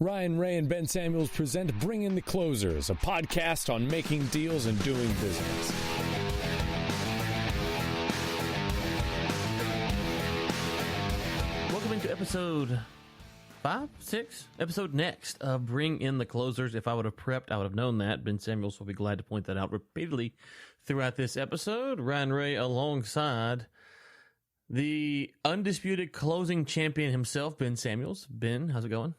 Ryan Ray and Ben Samuels present Bring in the Closers, a podcast on making deals and doing business. Welcome into episode 5, 6, episode next of Bring in the Closers. If I would have prepped, I would have known that. Ben Samuels will be glad to point that out repeatedly throughout this episode. Ryan Ray alongside the undisputed closing champion himself, Ben Samuels. Ben, how's it going?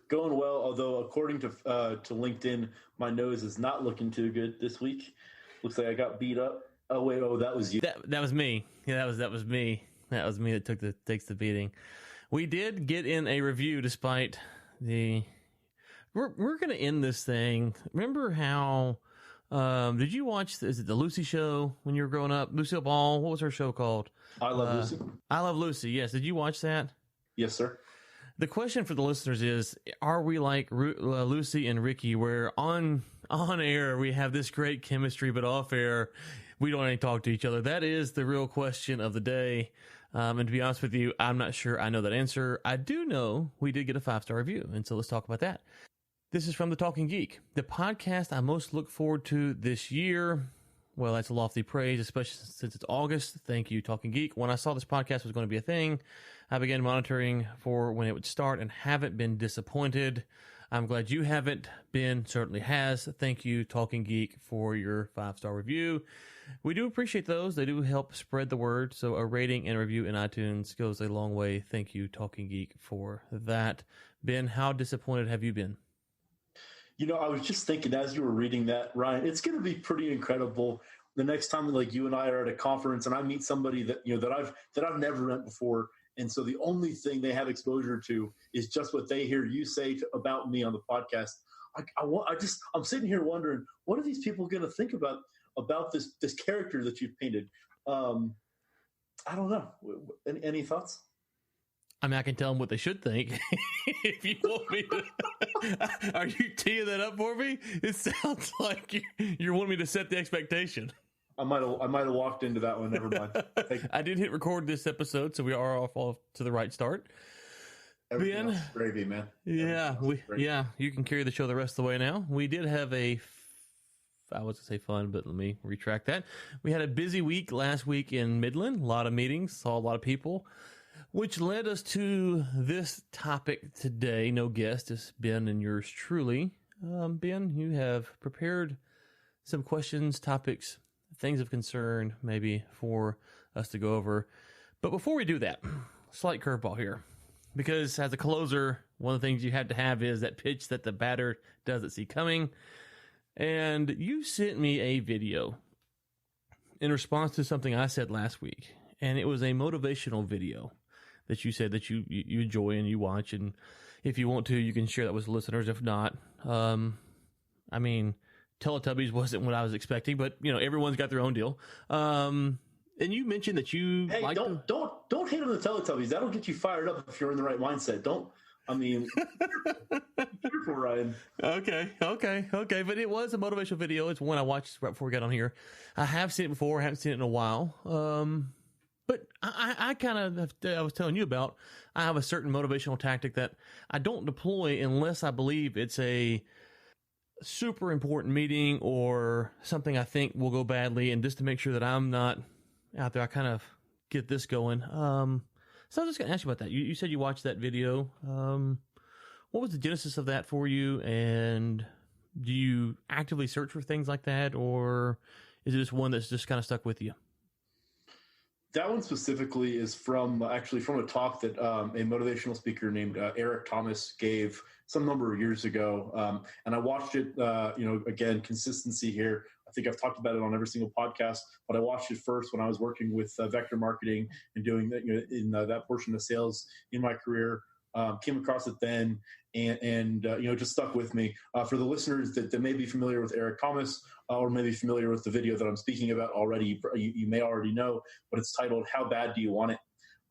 Going well, although according to LinkedIn, my nose is not looking too good this week. Looks like I got beat up. Oh wait, that was you. That was me. Yeah, that was me. That was me that takes the beating. We did get in a review despite the. We're going to end this thing. Remember how? Did you watch? Is it the Lucy show when you were growing up? Lucille Ball. What was her show called? I Love Lucy. I Love Lucy. Yes. Did you watch that? Yes, sir. The question for the listeners is, are we like Lucy and Ricky, where on air we have this great chemistry, but off air we don't even talk to each other? That is the real question of the day. And to be honest with you, I'm not sure I know that answer. I do know we did get a 5-star review, and so let's talk about that. This is from The Talking Geek, the podcast I most look forward to this year. Well, that's a lofty praise, especially since it's August. Thank you, Talking Geek. When I saw this podcast was going to be a thing, I began monitoring for when it would start and haven't been disappointed. I'm glad you haven't. Ben certainly has. Thank you, Talking Geek, for your 5-star review. We do appreciate those. They do help spread the word. So a rating and review in iTunes goes a long way. Thank you, Talking Geek, for that. Ben, how disappointed have you been? You know, I was just thinking as you were reading that, Ryan, it's going to be pretty incredible the next time, like you and I are at a conference and I meet somebody that I've never met before, and so the only thing they have exposure to is just what they hear you say about me on the podcast. I'm sitting here wondering, what are these people going to think about this character that you've painted? I don't know. Any thoughts? I mean, I can tell them what they should think. If you want me to, are you teeing that up for me? It sounds like you're wanting me to set the expectation. I might have walked into that one. Never mind. I did hit record this episode, so we are off to the right start. Everything else is gravy, man. Yeah, you can carry the show the rest of the way now. We did have I was going to say fun, but let me retract that. We had a busy week last week in Midland. A lot of meetings, saw a lot of people, which led us to this topic today. No guest, it's Ben and yours truly. Ben, you have prepared some questions, topics, things of concern, maybe for us to go over. But before we do that, slight curveball here. Because as a closer, one of the things you had to have is that pitch that the batter doesn't see coming. And you sent me a video in response to something I said last week. And it was a motivational video that you said that you enjoy and you watch. And if you want to, you can share that with listeners. If not, I mean, Teletubbies wasn't what I was expecting, but everyone's got their own deal. And you mentioned that you don't hate on the Teletubbies. That'll get you fired up if you're in the right mindset. Be careful, Ryan. Okay. But it was a motivational video. It's one I watched right before we got on here. I have seen it before. I haven't seen it in a while. But I was telling you about, I have a certain motivational tactic that I don't deploy unless I believe it's a super important meeting or something I think will go badly. And just to make sure that I'm not out there, I kind of get this going. So I was just going to ask you about that. You said you watched that video. What was the genesis of that for you? And do you actively search for things like that? Or is it just one that's just kind of stuck with you? That one specifically is from a talk that a motivational speaker named Eric Thomas gave some number of years ago. And I watched it, again, consistency here. I think I've talked about it on every single podcast, but I watched it first when I was working with vector marketing and doing that, in that portion of sales in my career. Came across it then and just stuck with me. For the listeners that may be familiar with Eric Thomas or maybe familiar with the video that I'm speaking about already, you may already know, but it's titled, "How Bad Do You Want It?"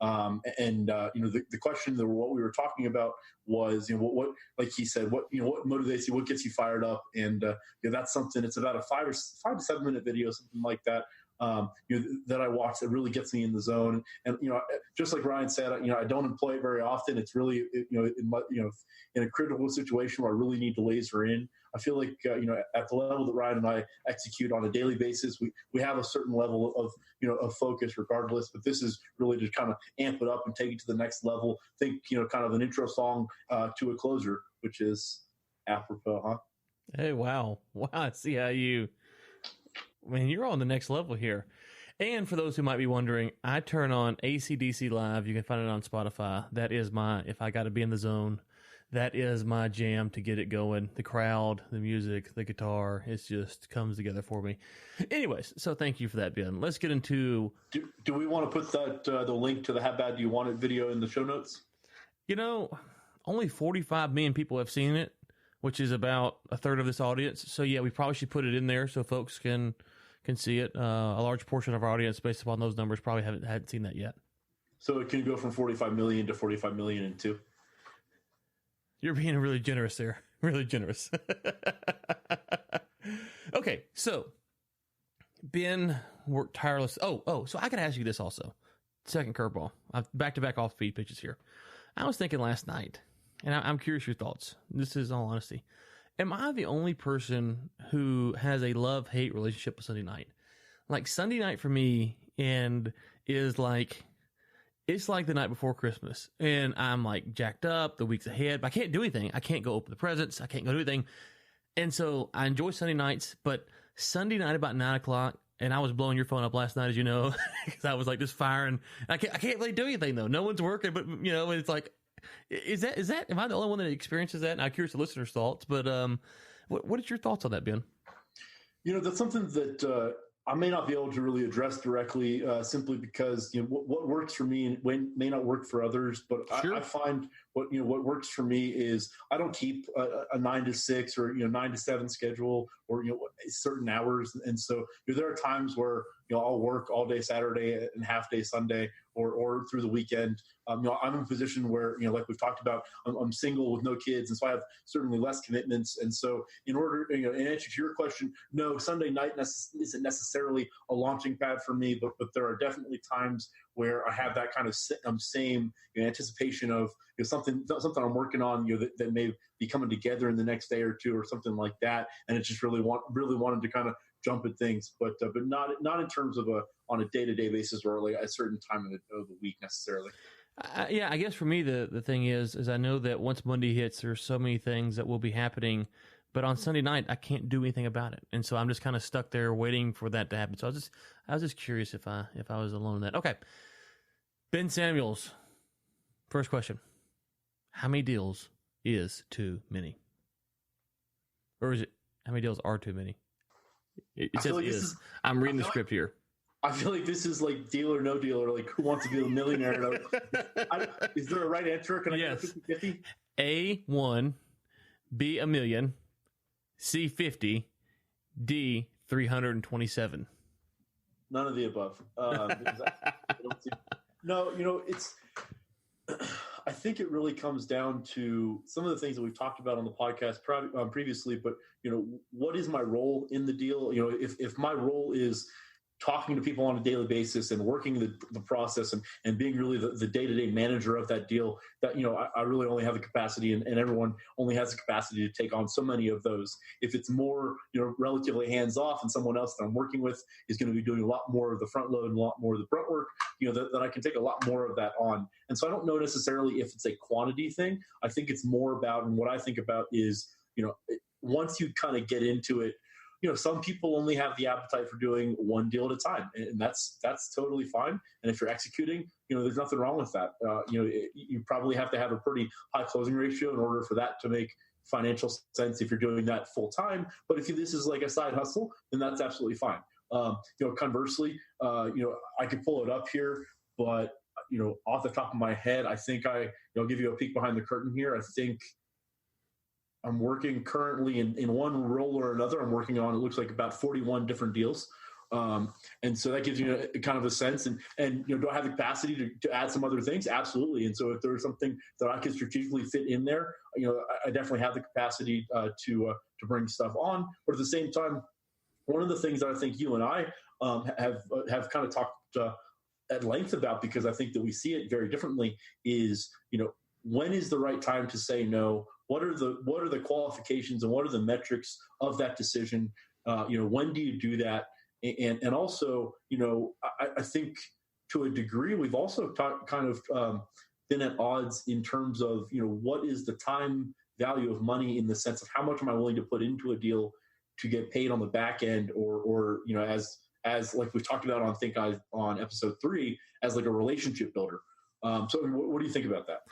The question that what we were talking about was, what like he said, what motivates you, what gets you fired up. And that's something, it's about a 5 to 7 minute video, something like that. that I watch that really gets me in the zone. And just like Ryan said, I don't employ it very often. It's really in a critical situation where I really need to laser in. I feel like at the level that Ryan and I execute on a daily basis, we have a certain level of focus regardless. But this is really to kind of amp it up and take it to the next level. Think kind of an intro song to a closer, which is apropos, huh? Hey, wow. I see how you're on the next level here. And for those who might be wondering, I turn on AC/DC Live. You can find it on Spotify. That is if I got to be in the zone, that is my jam to get it going. The crowd, the music, the guitar, it just comes together for me. Anyways, so thank you for that, Ben. Let's get into... Do we want to put that the link to the How Bad Do You Want It video in the show notes? Only 45 million people have seen it, which is about a third of this audience. So yeah, we probably should put it in there so folks can see it. A large portion of our audience, based upon those numbers, probably hadn't seen that yet. So it can go from 45 million to 45 million in 2. You're being really generous there. Really generous. Okay, so Ben worked tireless. So I got to ask you this also. Second curveball. Back-to-back off-speed pitches here. I was thinking last night, and I'm curious your thoughts. This is all honesty. Am I the only person who has a love-hate relationship with Sunday night? Like Sunday night for me is like... It's like the night before Christmas, and I'm like jacked up the weeks ahead, but I can't do anything. I can't go open the presents. I can't go do anything. And so I enjoy Sunday nights, but Sunday night about 9:00, and I was blowing your phone up last night, as you know, because I was like just firing. I can't really do anything though. No one's working, but it's like, is that, am I the only one that experiences that? And I'm curious the listeners' thoughts, but what is your thoughts on that, Ben? That's something that, I may not be able to really address directly, simply because what works for me may not work for others. But sure. I find what works for me is I don't keep a 9 to 6 or 9 to 7 schedule or certain hours, and so there are times where I'll work all day Saturday and half day Sunday or through the weekend. I'm in a position where like we've talked about, I'm single with no kids, and so I have certainly less commitments. And so in order, in answer to your question, no, Sunday night isn't necessarily a launching pad for me, but there are definitely times where I have that kind of same anticipation of something I'm working on that may be coming together in the next day or two or something like that, and it just really wanted to kind of jump at things, but not in terms of on a day-to-day basis or like a certain time of the week necessarily. Yeah, I guess for me the thing is I know that once Monday hits, there's so many things that will be happening, but on Sunday night I can't do anything about it, and so I'm just kind of stuck there waiting for that to happen. So I was just curious if I was alone in that. Okay, Ben Samuels, first question: how many deals is too many, or is it how many deals are too many? It says like is. I'm reading the script here. I feel like this is like Deal or No Deal, or like Who Wants to Be a Millionaire. Is there a right answer? Can I get 50-50? A1, B a million, C 50, D 327. None of the above. No, it's. I think it really comes down to some of the things that we've talked about on the podcast previously. But what is my role in the deal? If my role is talking to people on a daily basis and working the process and being really the day-to-day manager of that deal, that I really only have the capacity, and everyone only has the capacity to take on so many of those. If it's more relatively hands-off, and someone else that I'm working with is going to be doing a lot more of the front load and a lot more of the brunt work, that I can take a lot more of that on. And so I don't know necessarily if it's a quantity thing. I think it's more about, and what I think about is once you kind of get into it, some people only have the appetite for doing one deal at a time, and that's totally fine. And if you're executing, there's nothing wrong with that. You probably have to have a pretty high closing ratio in order for that to make financial sense if you're doing that full time. But if this is like a side hustle, then that's absolutely fine. Conversely, I could pull it up here, but off the top of my head, I think I'll give you a peek behind the curtain here. I think I'm working currently in one role or another. I'm working on, it looks like about 41 different deals. And so that gives you a kind of a sense, and do I have the capacity to add some other things? Absolutely. And so if there's something that I can strategically fit in there, I definitely have the capacity to bring stuff on. But at the same time, one of the things that I think you and I have kind of talked at length about, because I think that we see it very differently, is, when is the right time to say no? What are the qualifications and what are the metrics of that decision? When do you do that? And also, I think to a degree we've also kind of been at odds in terms of, what is the time value of money, in the sense of how much am I willing to put into a deal to get paid on the back end, or as like we've talked about on episode 3, as like a relationship builder. So what do you think about that?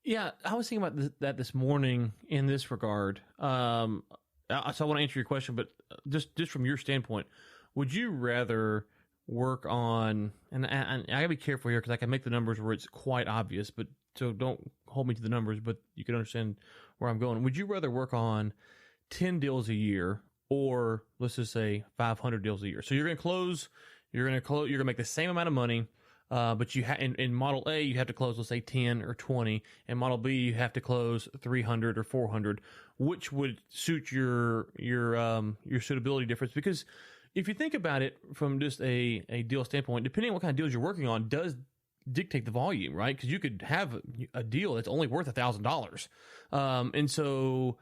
Yeah, I was thinking about that this morning in this regard. So I want to answer your question, but just from your standpoint, would you rather work on, and I gotta be careful here because I can make the numbers where it's quite obvious, but so don't hold me to the numbers, but you can understand where I'm going. Would you rather work on 10 deals a year, or let's just say 500 deals a year? So you're going to make the same amount of money, but in Model A, you have to close, let's say 10 or 20. In Model B, you have to close 300 or 400. Which would suit your suitability difference? Because if you think about it from just a deal standpoint, depending on what kind of deals you're working on, does dictate the volume, right? Because you could have a deal that's only worth $1,000. And so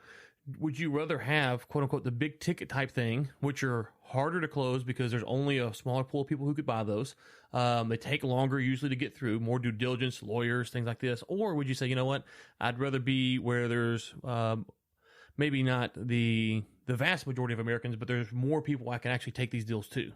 would you rather have, quote unquote, the big ticket type thing, which are harder to close because there's only a smaller pool of people who could buy those? They take longer usually to get through, more due diligence, lawyers, things like this. Or would you say, you know what, I'd rather be where there's maybe not the vast majority of Americans, but there's more people I can actually take these deals to?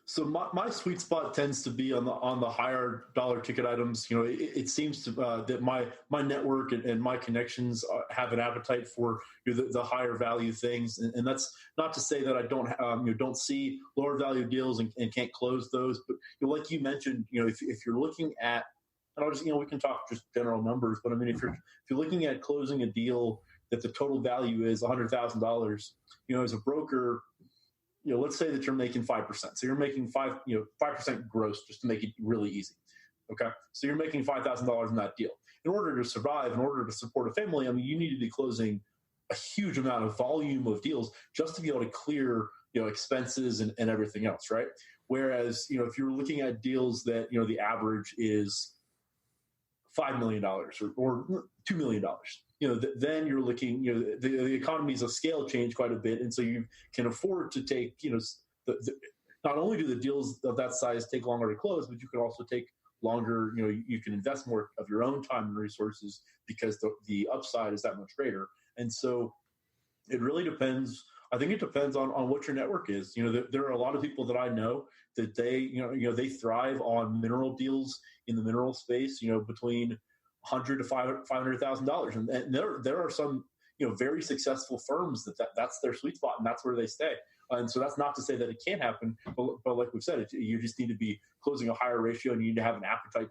So my sweet spot tends to be on the higher dollar ticket items. It seems to that my network and my connections have an appetite for the higher value things, and that's not to say that I don't see lower value deals and can't close those. But like you mentioned, if you're looking at, and I'll just we can talk just general numbers, but I mean if you're looking at closing a deal that the total value is $100,000, as a broker, let's say that you're making 5%. So you're making 5% gross, just to make it really easy. Okay. So you're making $5,000 in that deal. In order to survive, in order to support a family, I mean, you need to be closing a huge amount of volume of deals just to be able to clear, expenses and everything else. Right. Whereas, if you're looking at deals that, the average is $5 million or $2 million, then you're looking, the economies of scale change quite a bit. And so you can afford to take, not only do the deals of that size take longer to close, but you can also take longer, you can invest more of your own time and resources because the upside is that much greater. And so it really depends. I think it depends on what your network is. There are a lot of people that I know that they thrive on mineral deals in the mineral space, between $100,000 to $500,000, and there are some very successful firms that's their sweet spot, and that's where they stay. And so that's not to say that it can't happen, but like we've said, you just need to be closing a higher ratio, and you need to have an appetite.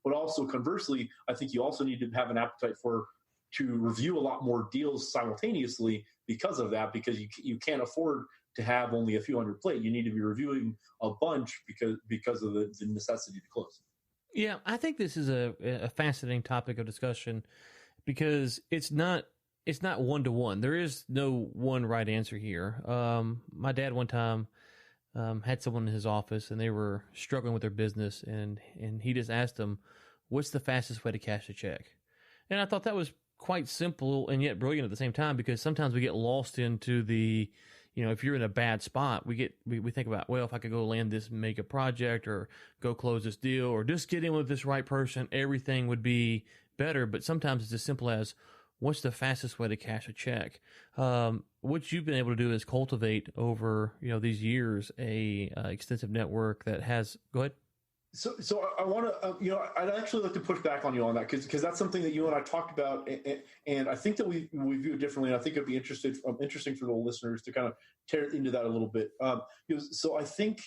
But also conversely, I think you also need to have an appetite to review a lot more deals simultaneously because of that, because you can't afford to have only a few hundred plate. You need to be reviewing a bunch because of the necessity to close. Yeah, I think this is a fascinating topic of discussion because it's not one-to-one. There is no one right answer here. My dad one time had someone in his office, and they were struggling with their business, and he just asked them, what's the fastest way to cash a check? And I thought that was quite simple and yet brilliant at the same time, because sometimes we get lost into the, if you're in a bad spot, we think about, well, if I could go land this mega project or go close this deal or just get in with this right person, everything would be better. But sometimes it's as simple as, what's the fastest way to cash a check? What you've been able to do is cultivate over, these years, a extensive network that has, go ahead. So I want to, I'd actually like to push back on you on that because that's something that you and I talked about, and I think that we view it differently. And I think it'd be interesting for the listeners to kind of tear into that a little bit. So I think,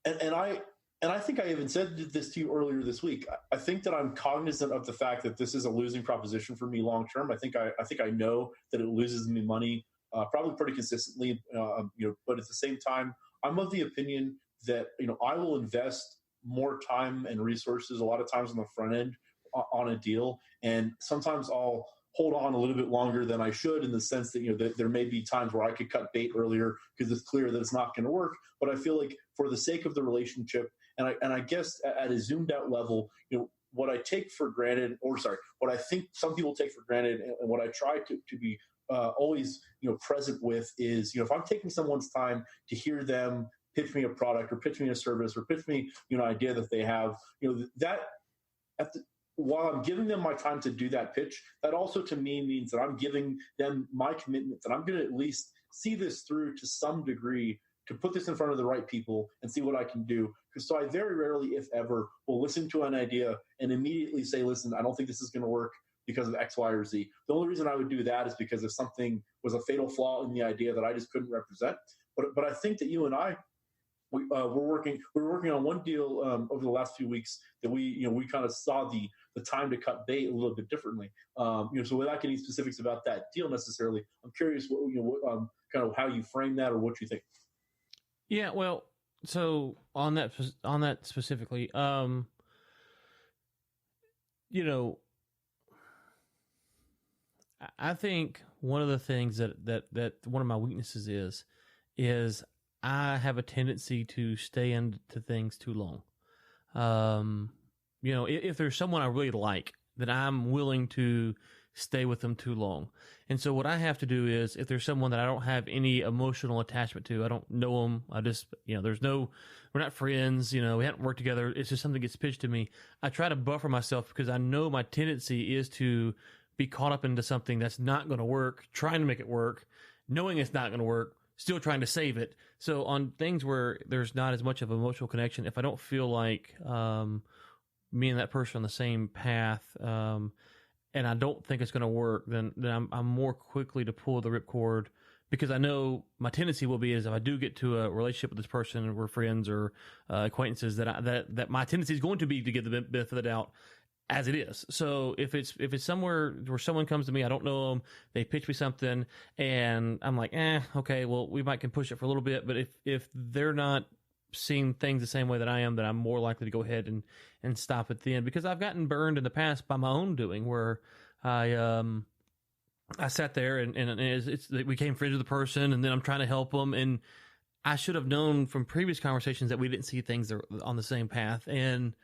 and I think I even said this to you earlier this week. I think that I'm cognizant of the fact that this is a losing proposition for me long term. I think I know that it loses me money probably pretty consistently. But at the same time, I'm of the opinion that I will invest more time and resources a lot of times on the front end on a deal, and sometimes I'll hold on a little bit longer than I should, in the sense that, that there may be times where I could cut bait earlier because it's clear that it's not going to work. But I feel like for the sake of the relationship, and I guess at a zoomed out level, what I take for granted, what I think some people take for granted, and what I try to be always present with is, if I'm taking someone's time to hear them pitch me a product or pitch me a service or pitch me an idea that they have, that while I'm giving them my time to do that pitch, that also to me means that I'm giving them my commitment that I'm going to at least see this through to some degree, to put this in front of the right people and see what I can do. So I very rarely, if ever, will listen to an idea and immediately say, listen, I don't think this is going to work because of X, Y, or Z. The only reason I would do that is because if something was a fatal flaw in the idea that I just couldn't represent. But I think that you and I, we're working on one deal over the last few weeks that we kind of saw the time to cut bait a little bit differently. So without getting specifics about that deal necessarily, I'm curious kind of how you frame that or what you think. Yeah, well, so on that specifically, I think one of the things that one of my weaknesses is I have a tendency to stay into things too long. If there's someone I really like, then I'm willing to stay with them too long. And so what I have to do is, if there's someone that I don't have any emotional attachment to, I don't know them, I just, we're not friends, we haven't worked together, it's just something gets pitched to me, I try to buffer myself, because I know my tendency is to be caught up into something that's not going to work, trying to make it work, knowing it's not going to work, still trying to save it. So on things where there's not as much of an emotional connection, if I don't feel like me and that person on the same path, and I don't think it's going to work, then I'm more quickly to pull the ripcord, because I know my tendency will be is, if I do get to a relationship with this person, and we're friends or acquaintances, that my tendency is going to be to give the benefit of the doubt as it is. So if it's somewhere where someone comes to me, I don't know them, they pitch me something, and I'm like, okay, well, we can push it for a little bit, but if they're not seeing things the same way that I am, then I'm more likely to go ahead and stop at the end, because I've gotten burned in the past by my own doing, where I sat there and we became friends with the person, and then I'm trying to help them, and I should have known from previous conversations that we didn't see things on the same path. And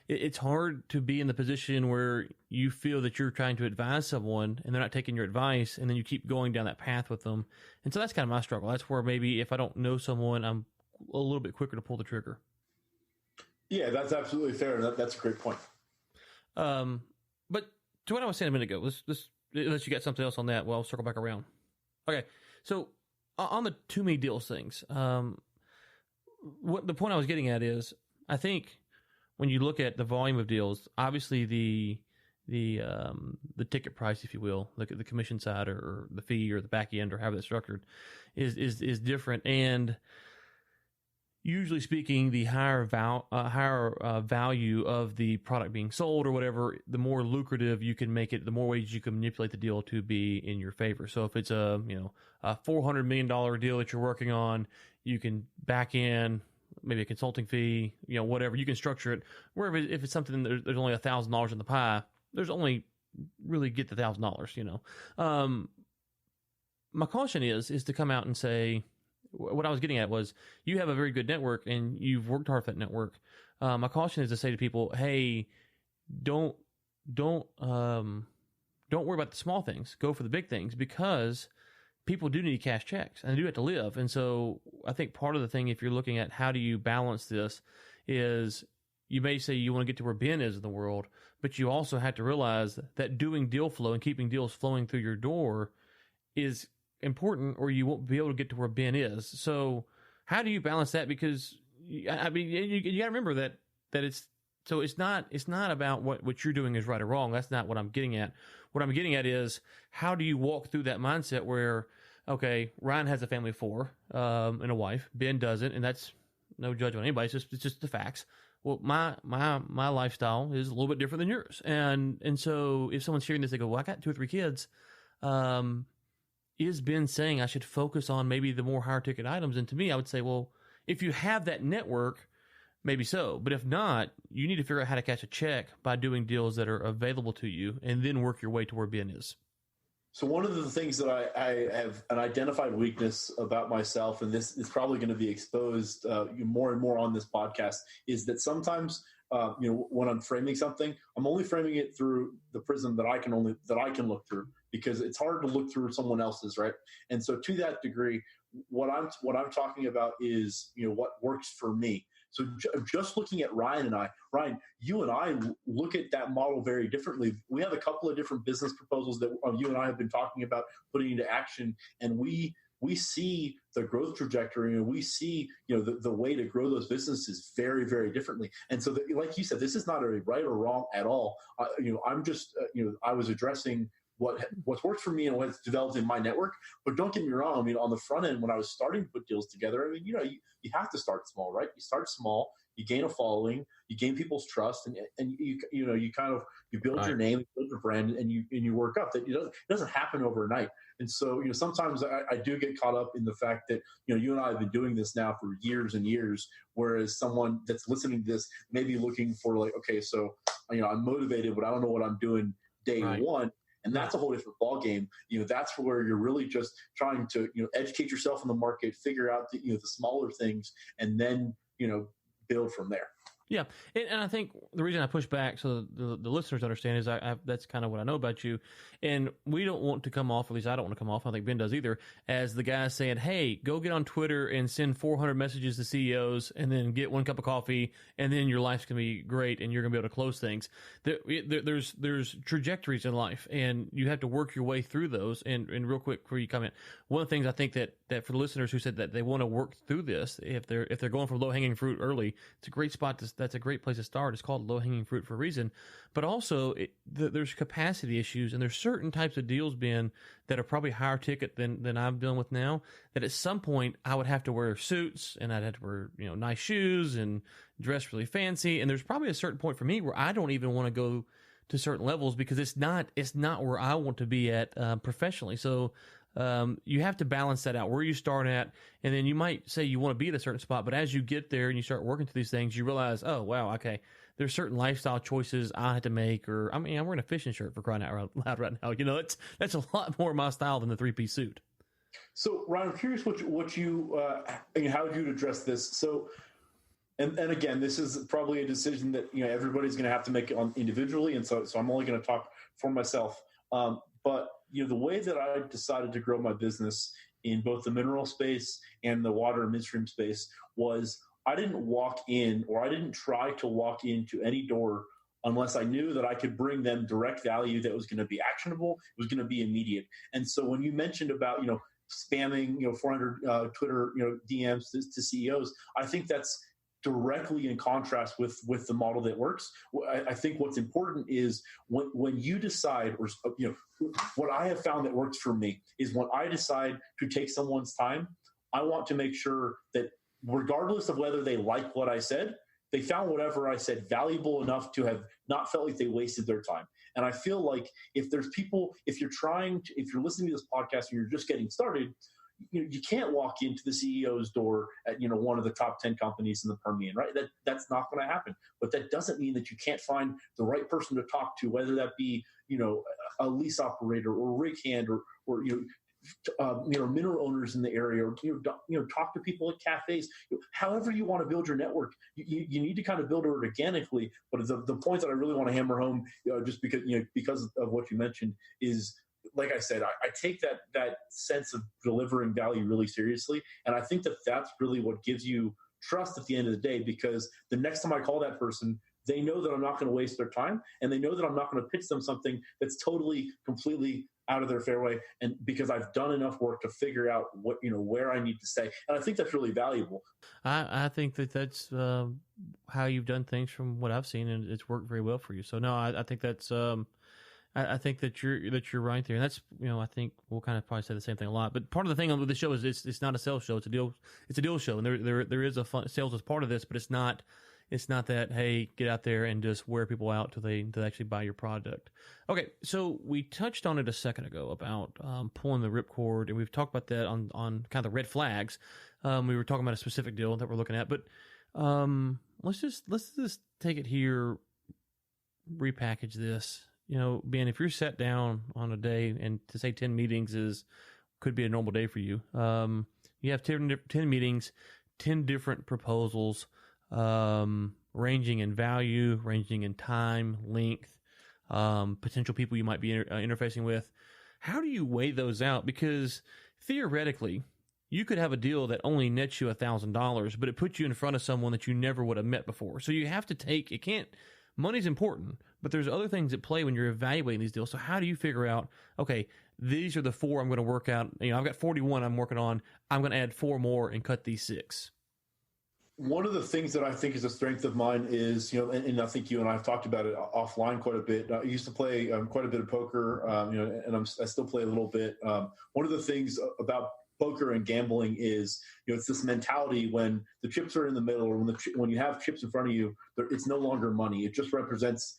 it's hard to be in the position where you feel that you're trying to advise someone and they're not taking your advice, and then you keep going down that path with them. And so that's kind of my struggle. That's where maybe if I don't know someone, I'm a little bit quicker to pull the trigger. Yeah, that's absolutely fair. That's a great point. But to what I was saying a minute ago, let's unless you got something else on that, well, I'll circle back around. Okay, so on the too many deals things, what the point I was getting at is, I think when you look at the volume of deals, obviously the ticket price, if you will, look at the commission side or the fee or the back end or however it's structured, is different. And usually speaking, the higher value of the product being sold or whatever, the more lucrative you can make it, the more ways you can manipulate the deal to be in your favor. So if it's a $400 million deal that you're working on, you can back in maybe a consulting fee, whatever. You can structure it. Wherever if it's something there's only $1,000 in the pie, there's only really get the $1,000. My caution is to come out and say, what I was getting at was, you have a very good network and you've worked hard for that network. My caution is to say to people, hey, don't worry about the small things. Go for the big things, because people do need cash checks and they do have to live. And so I think part of the thing, if you're looking at how do you balance this, is you may say you want to get to where Ben is in the world, but you also have to realize that doing deal flow and keeping deals flowing through your door is important, or you won't be able to get to where Ben is. So how do you balance that? Because you got to remember that it's not about what you're doing is right or wrong. That's not what I'm getting at. What I'm getting at is, how do you walk through that mindset where, okay, Ryan has a family of 4 and a wife, Ben doesn't, and that's no judgment on anybody. It's just the facts. Well, my lifestyle is a little bit different than yours, and so if someone's hearing this, they go, well, I got 2 or 3 kids. Is Ben saying I should focus on maybe the more higher ticket items? And to me, I would say, well, if you have that network, maybe so. But if not, you need to figure out how to catch a check by doing deals that are available to you, and then work your way to where Ben is. So one of the things that I have an identified weakness about myself, and this is probably going to be exposed more and more on this podcast, is that sometimes when I'm framing something, I'm only framing it through the prism that I can look through, because it's hard to look through someone else's, right? And so to that degree, what I'm talking about is what works for me. So just looking at Ryan, you and I look at that model very differently. We have a couple of different business proposals that you and I have been talking about putting into action, and we see the growth trajectory, and we see the way to grow those businesses very, very differently. And so, like you said, this is not a right or wrong at all. I'm just I was addressing what's worked for me and what's developed in my network. But don't get me wrong. I mean, on the front end, when I was starting to put deals together, I mean, you have to start small, right? You start small, you gain a following, you gain people's trust, and you build your name, you build your brand, and you work up. That it doesn't happen overnight. And so, sometimes I do get caught up in the fact that you and I have been doing this now for years and years, whereas someone that's listening to this may be looking for like, okay, so I'm motivated, but I don't know what I'm doing day one. And that's a whole different ballgame. That's where you're really just trying to, educate yourself in the market, figure out the smaller things, and then, build from there. Yeah, and I think the reason I push back so the listeners understand is that's kind of what I know about you, and we don't want to come off, at least I don't want to come off, I don't think Ben does either, as the guy saying, hey, go get on Twitter and send 400 messages to CEOs and then get one cup of coffee and then your life's going to be great and you're going to be able to close things. There's trajectories in life, and you have to work your way through those. And real quick before you comment, one of the things I think that for the listeners who said that they want to work through this, if they're going for low-hanging fruit early, it's a great spot that's a great place to start. It's called low-hanging fruit for a reason. But also, there's capacity issues, and there's certain types of deals, Ben, that are probably higher ticket than I'm dealing with now, that at some point I would have to wear suits, and I'd have to wear nice shoes and dress really fancy. And there's probably a certain point for me where I don't even want to go to certain levels because it's not where I want to be at professionally. So you have to balance that out, where you start at, and then you might say you want to be at a certain spot, but as you get there and you start working through these things, you realize, oh wow, okay, there's certain lifestyle choices I have to make, or I'm wearing a fishing shirt for crying out loud right now. That's a lot more my style than the 3-piece suit. So Ryan, I'm curious what you how you'd address this. So, and again, this is probably a decision that everybody's going to have to make it on individually, and so I'm only going to talk for myself. But the way that I decided to grow my business in both the mineral space and the water and midstream space was I didn't walk in, or I didn't try to walk into any door unless I knew that I could bring them direct value that was going to be actionable, it was going to be immediate. And so when you mentioned about spamming 400 Twitter DMs to CEOs, I think that's directly in contrast with the model that works. I think what's important is when you decide, or what I have found that works for me is when I decide to take someone's time, I want to make sure that regardless of whether they like what I said, they found whatever I said valuable enough to have not felt like they wasted their time. And I feel like if you're listening to this podcast and you're just getting started, you can't walk into the CEO's door at one of the top 10 companies in the Permian, right? That's not going to happen. But that doesn't mean that you can't find the right person to talk to, whether that be a lease operator or rig hand or mineral owners in the area, or talk to people at cafes. However you want to build your network, you need to kind of build it organically. But the point that I really want to hammer home, just because of what you mentioned, is, like I said, I take that sense of delivering value really seriously, and I think that's really what gives you trust at the end of the day, because the next time I call that person, they know that I'm not going to waste their time, and they know that I'm not going to pitch them something that's totally, completely out of their fairway, and because I've done enough work to figure out what where I need to stay, and I think that's really valuable. I think that's how you've done things from what I've seen, and it's worked very well for you. So no, I think that's I think that you're right there, and that's I think we'll kind of probably say the same thing a lot. But part of the thing with the show is it's not a sales show; it's a deal show, and there is a fun sales as part of this, but it's not that, hey, get out there and just wear people out till they actually buy your product. Okay, so we touched on it a second ago about pulling the ripcord, and we've talked about that on kind of the red flags. We were talking about a specific deal that we're looking at, but let's just take it here, repackage this. Ben, if you're sat down on a day and to say 10 meetings could be a normal day for you. You have 10 meetings, 10 different proposals, ranging in value, ranging in time, length, potential people you might be interfacing with. How do you weigh those out? Because theoretically, you could have a deal that only nets you $1,000, but it puts you in front of someone that you never would have met before. So you have to money's important, but there's other things at play when you're evaluating these deals. So how do you figure out, okay, these are the 4 I'm going to work out. I've got 41 I'm working on. I'm going to add 4 more and cut these 6. One of the things that I think is a strength of mine is, and I think you and I have talked about it offline quite a bit. I used to play quite a bit of poker, and I still play a little bit. One of the things about poker and gambling is, it's this mentality when the chips are in the middle, or when you have chips in front of you, it's no longer money. It just represents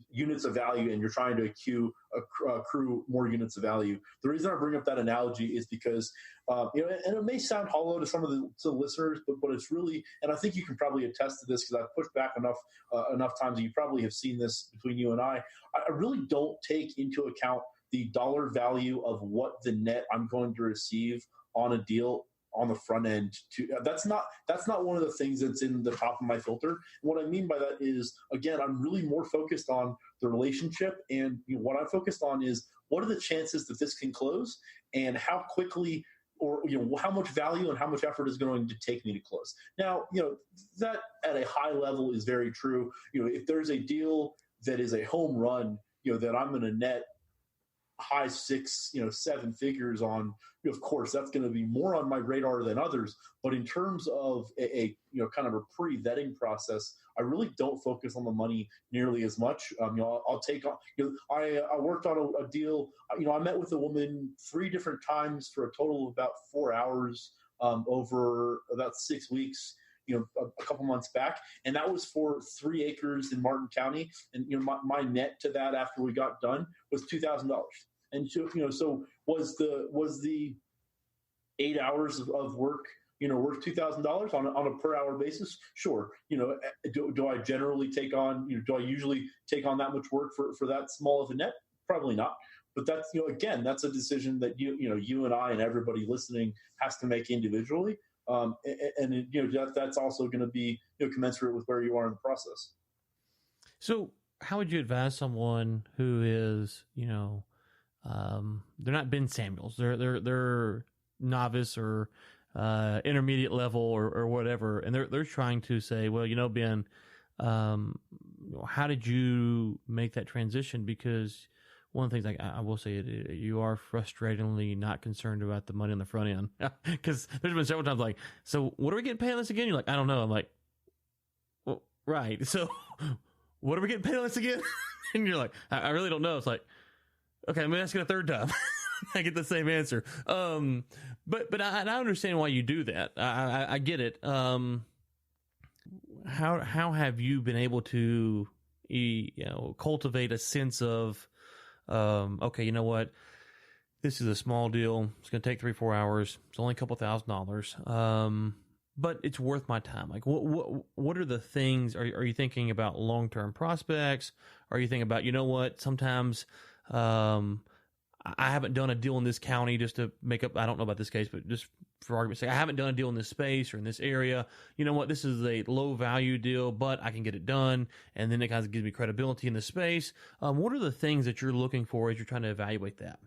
units of value, and you're trying to accrue more units of value. The reason I bring up that analogy is because, and it may sound hollow to some of the listeners, but it's really, and I think you can probably attest to this because I've pushed back enough times, and you probably have seen this between you and I really don't take into account the dollar value of what the net I'm going to receive on a deal on the front end. That's not one of the things that's in the top of my filter. And what I mean by that is, again, I'm really more focused on the relationship, and what I'm focused on is what are the chances that this can close, and how quickly, or how much value and how much effort is going to take me to close. Now, that at a high level is very true. If there's a deal that is a home run, that I'm going to net high 6, 7 figures on, of course, that's going to be more on my radar than others. But in terms of a kind of a pre-vetting process, I really don't focus on the money nearly as much. I'll take on, I worked on a deal, I met with a woman 3 different times for a total of about 4 hours over about 6 weeks, a couple months back. And that was for 3 acres in Martin County. And, my net to that after we got done was $2,000. And so was the 8 hours of work, worth $2,000 on a per hour basis? Sure. Do I generally take on, do I usually take on that much work for that small of a net? Probably not. But that's, again, that's a decision that you and I and everybody listening has to make individually. That's also going to be commensurate with where you are in the process. So how would you advise someone who is, they're not Ben Samuels, they're novice or intermediate level or whatever, and they're trying to say, well, Ben, how did you make that transition? Because one of the things I will say, you are frustratingly not concerned about the money on the front end, because there's been several times like, so what are we getting paid on this again? You're like, I don't know. I'm like, well, right. So what are we getting paid on this again? And you're like, I really don't know. It's like, okay, I'm asking a third time. I get the same answer. But I understand why you do that. I get it. How have you been able to, cultivate a sense of, okay, you know what? This is a small deal. It's going to take 3-4 hours. It's only a couple $1,000s. But it's worth my time. Like, what are the things? Are you thinking about long-term prospects? Are you thinking about, what? Sometimes, I haven't done a deal in this county just to make up. I don't know about this case, but just for argument's sake, I haven't done a deal in this space or in this area. You know what? This is a low value deal, but I can get it done. And then it kind of gives me credibility in the space. What are the things that you're looking for as you're trying to evaluate that?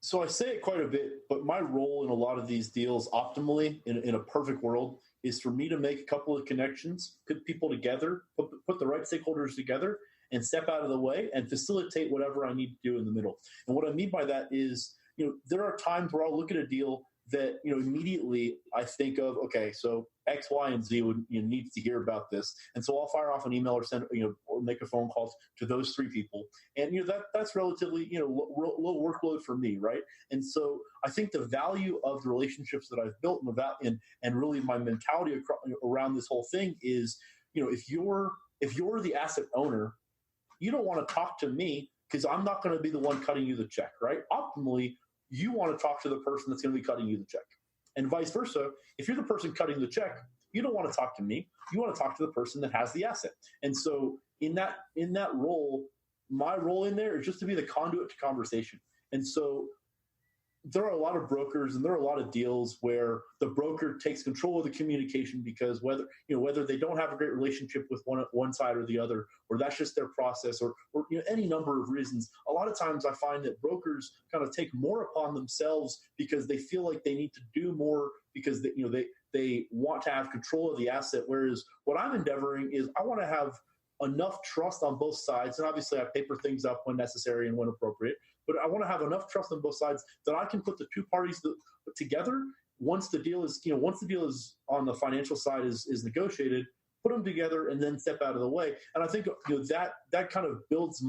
So I say it quite a bit, but my role in a lot of these deals optimally in a perfect world is for me to make a couple of connections, put people together, put the right stakeholders together, and step out of the way and facilitate whatever I need to do in the middle. And what I mean by that is, there are times where I'll look at a deal that, immediately I think of, okay, so X, Y, and Z needs to hear about this. And so I'll fire off an email or send, or make a phone call to those 3 people. And, that's relatively, low workload for me. Right. And so I think the value of the relationships that I've built and really my mentality around this whole thing is, if you're the asset owner, you don't want to talk to me because I'm not going to be the one cutting you the check, right? Optimally, you want to talk to the person that's going to be cutting you the check. And vice versa, if you're the person cutting the check, you don't want to talk to me. You want to talk to the person that has the asset. And so in that role, my role in there is just to be the conduit to conversation. And so there are a lot of brokers and there are a lot of deals where the broker takes control of the communication because whether they don't have a great relationship with one side or the other, or that's just their process, or any number of reasons. A lot of times I find that brokers kind of take more upon themselves because they feel like they need to do more because they want to have control of the asset. Whereas what I'm endeavoring is I want to have enough trust on both sides. And obviously I paper things up when necessary and when appropriate, but I want to have enough trust on both sides that I can put the two parties together once the deal is on the financial side is negotiated, put them together and then step out of the way. And I think that kind of builds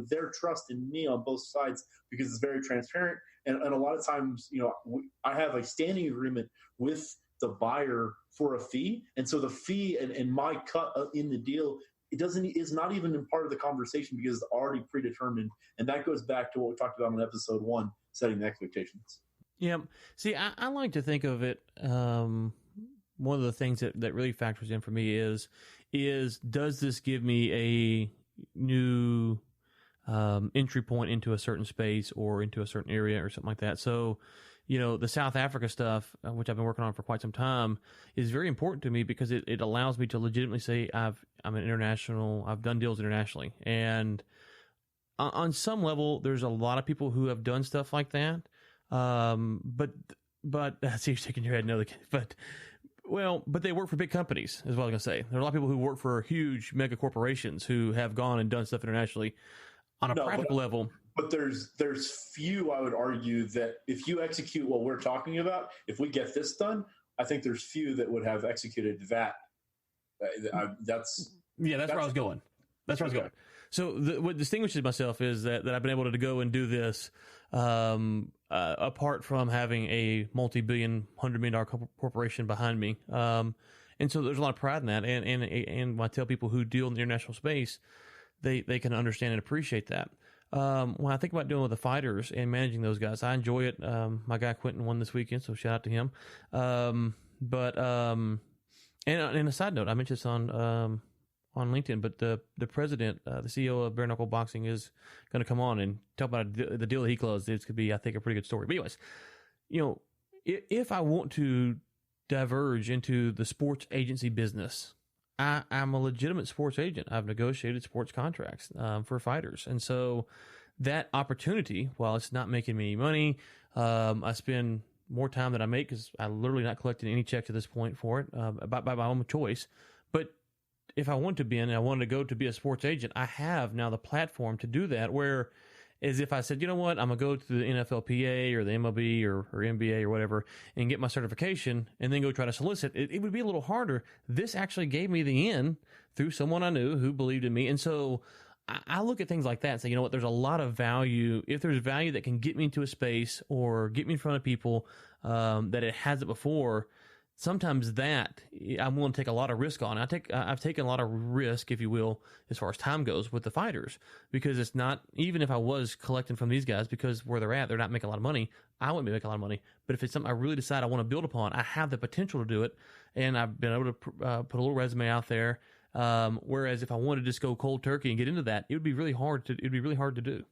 their trust in me on both sides because it's very transparent. And a lot of times, I have a standing agreement with the buyer for a fee. And so the fee and my cut in the deal is not even in part of the conversation because it's already predetermined. And that goes back to what we talked about in episode 1, setting the expectations. Yeah. See, I like to think of it. One of the things that really factors in for me is does this give me a new entry point into a certain space or into a certain area or something like that? So, the South Africa stuff, which I've been working on for quite some time, is very important to me because it allows me to legitimately say I'm an international. I've done deals internationally, and on some level, there's a lot of people who have done stuff like that. But I see you shaking your head. No, but they work for big companies, is what I was gonna say. There are a lot of people who work for huge mega corporations who have gone and done stuff internationally on a practical level. But there's few, I would argue, that if you execute what we're talking about, if we get this done, I think there's few that would have executed that. That's where I was going. That's where I was going. So what distinguishes myself is that I've been able to go and do this apart from having a multi-billion, $100 million corporation behind me. And so there's a lot of pride in that. And when I tell people who deal in the international space, they can understand and appreciate that. When I think about dealing with the fighters and managing those guys, I enjoy it. My guy Quentin won this weekend, so shout out to him. And a side note, I mentioned this on LinkedIn, but the president, the CEO of Bare Knuckle Boxing, is going to come on and talk about the deal that he closed. It's going to be, I think, a pretty good story. But anyways, if I want to diverge into the sports agency business, I'm a legitimate sports agent. I've negotiated sports contracts for fighters. And so that opportunity, while it's not making me any money, I spend more time than I make because I'm literally not collecting any checks at this point for it by my own choice. But if I want to be in and I wanted to go to be a sports agent, I have now the platform to do that, where as if I said, you know what, I'm going to go to the NFLPA or the MLB or NBA or whatever and get my certification and then go try to solicit, it would be a little harder. This actually gave me the in through someone I knew who believed in me. And so I look at things like that and say, you know what, there's a lot of value. If there's value that can get me into a space or get me in front of people that it hasn't before, sometimes that I'm willing to take a lot of risk on. I've taken a lot of risk, if you will, as far as time goes with the fighters, because it's not, even if I was collecting from these guys, because where they're at, they're not making a lot of money. I wouldn't be making a lot of money. But if it's something I really decide I want to build upon, I have the potential to do it. And I've been able to put a little resume out there. Whereas if I wanted to just go cold turkey and get into that, it would be really hard to do.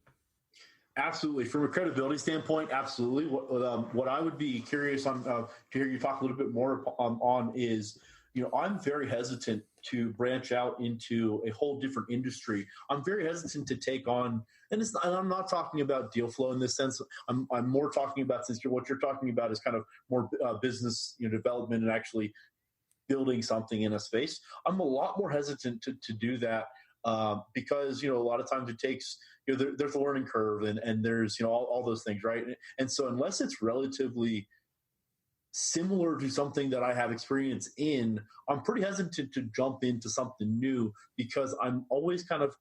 Absolutely. From a credibility standpoint, absolutely. What I would be curious on to hear you talk a little bit more on is, I'm very hesitant to branch out into a whole different industry. I'm very hesitant to take on, and I'm not talking about deal flow in this sense. I'm more talking about, since what you're talking about is kind of more business development and actually building something in a space. I'm a lot more hesitant to do that because a lot of times it takes. There's a learning curve and there's, all those things, right? And so unless it's relatively similar to something that I have experience in, I'm pretty hesitant to jump into something new because I'm always kind of,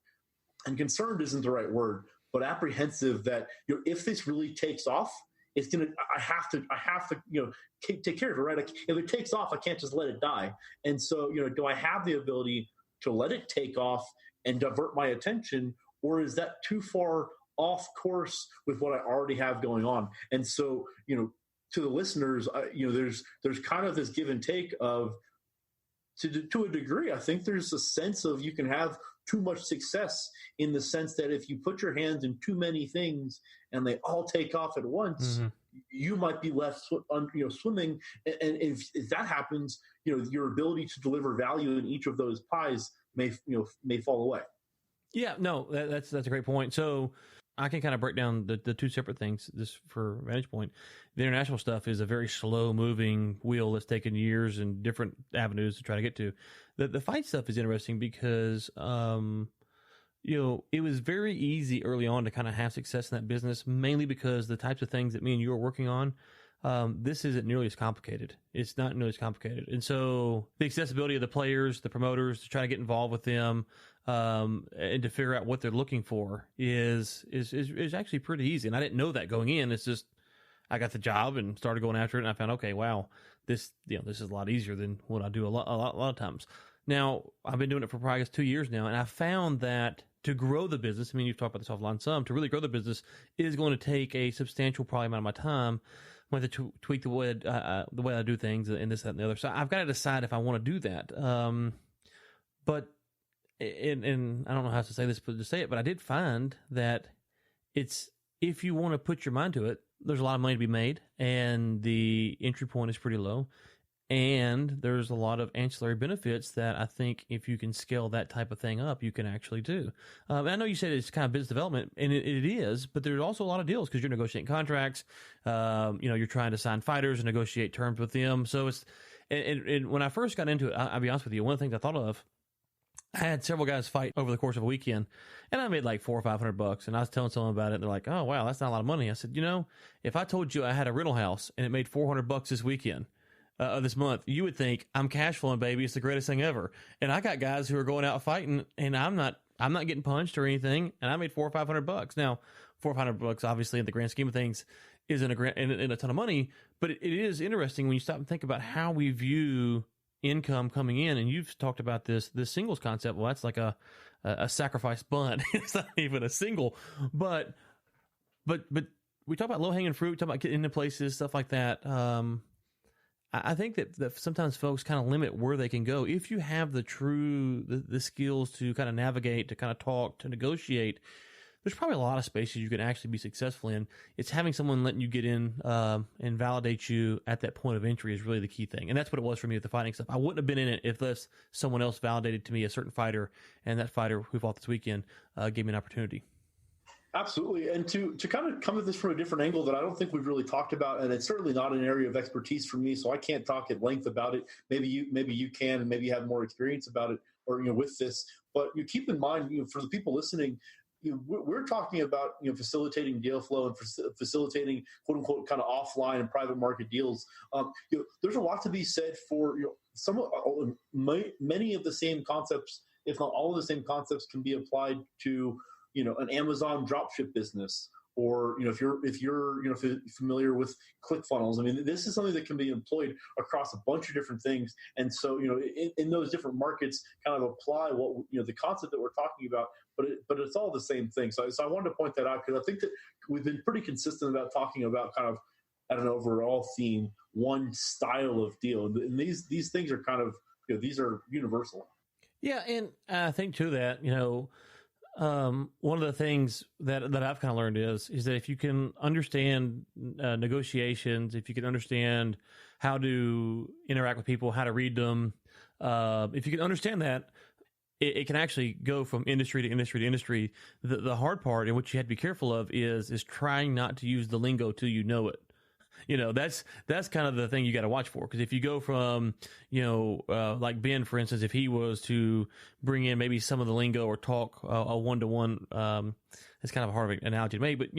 and concerned isn't the right word, but apprehensive that, if this really takes off, I have to take care of it, right? If it takes off, I can't just let it die. And so, do I have the ability to let it take off and divert my attention? Or is that too far off course with what I already have going on? And so, to the listeners, there's kind of this give and take of, to a degree, I think there's a sense of you can have too much success, in the sense that if you put your hands in too many things and they all take off at once, you might be left swimming. And if that happens, your ability to deliver value in each of those pies may fall away. Yeah, no, that's a great point. So I can kind of break down the two separate things just for vantage point. The international stuff is a very slow moving wheel that's taken years and different avenues to try to get to. The fight stuff is interesting because, it was very easy early on to kind of have success in that business, mainly because the types of things that me and you are working on, this isn't nearly as complicated. It's not nearly as complicated. And so the accessibility of the players, the promoters, to try to get involved with them, and to figure out what they're looking for is actually pretty easy. And I didn't know that going in. It's just, I got the job and started going after it, and I found, okay, wow, this is a lot easier than what I do a lot of times. Now, I've been doing it for probably 2 years now, and I found that to grow the business, I mean, you've talked about this offline some, to really grow the business is going to take a substantial probably amount of my time. I'm going to tweak the way I do things and this, that, and the other. So I've got to decide if I want to do that. But and I don't know how to say this, but to say it, but I did find that if you want to put your mind to it, there's a lot of money to be made, and the entry point is pretty low. And there's a lot of ancillary benefits that I think if you can scale that type of thing up, you can actually do. I know you said it's kind of business development, and it is, but there's also a lot of deals because you're negotiating contracts. You're trying to sign fighters and negotiate terms with them. So it's, and when I first got into it, I'll be honest with you, one of the things I thought of, I had several guys fight over the course of a weekend, and I made like $400 or $500. And I was telling someone about it, and they're like, "Oh wow, that's not a lot of money." I said, if I told you I had a rental house and it made $400 this weekend, this month, you would think I'm cash flowing, baby. It's the greatest thing ever. And I got guys who are going out fighting, and I'm not getting punched or anything. And I made $400 or $500. Now, $400 or $500, obviously, in the grand scheme of things, isn't a ton of money. But it is interesting when you stop and think about how we view income coming in. And you've talked about this singles concept. Well, that's like a sacrifice bunt. It's not even a single, but we talk about low hanging fruit. Talk about getting into places, stuff like that. I think that sometimes folks kind of limit where they can go. If you have the skills to kind of navigate, to kind of talk, to negotiate, there's probably a lot of spaces you can actually be successful in. It's having someone letting you get in and validate you at that point of entry is really the key thing. And that's what it was for me with the fighting stuff. I wouldn't have been in it if someone else validated to me a certain fighter, and that fighter who fought this weekend gave me an opportunity. Absolutely. And to kind of come at this from a different angle that I don't think we've really talked about, and it's certainly not an area of expertise for me, so I can't talk at length about it. Maybe you can, and maybe you have more experience about it or with this. But you keep in mind, for the people listening, we're talking about facilitating deal flow and facilitating quote unquote kind of offline and private market deals. There's a lot to be said for many of the same concepts, if not all of the same concepts, can be applied to an Amazon dropship business, or if you're familiar with ClickFunnels. I mean, this is something that can be employed across a bunch of different things. And so in those different markets, kind of apply what the concept that we're talking about, but it's all the same thing. So I wanted to point that out because I think that we've been pretty consistent about talking about kind of at an overall theme, one style of deal, and these things are kind of these are universal. Yeah, and I think too that one of the things that I've kind of learned is that if you can understand negotiations, if you can understand how to interact with people, how to read them, if you can understand that, it can actually go from industry to industry to industry. The hard part, and what you have to be careful of, is trying not to use the lingo till you know it. That's kind of the thing you got to watch for. Because if you go from, like Ben, for instance, if he was to bring in maybe some of the lingo or talk a one-to-one, it's kind of a hard analogy to make, but,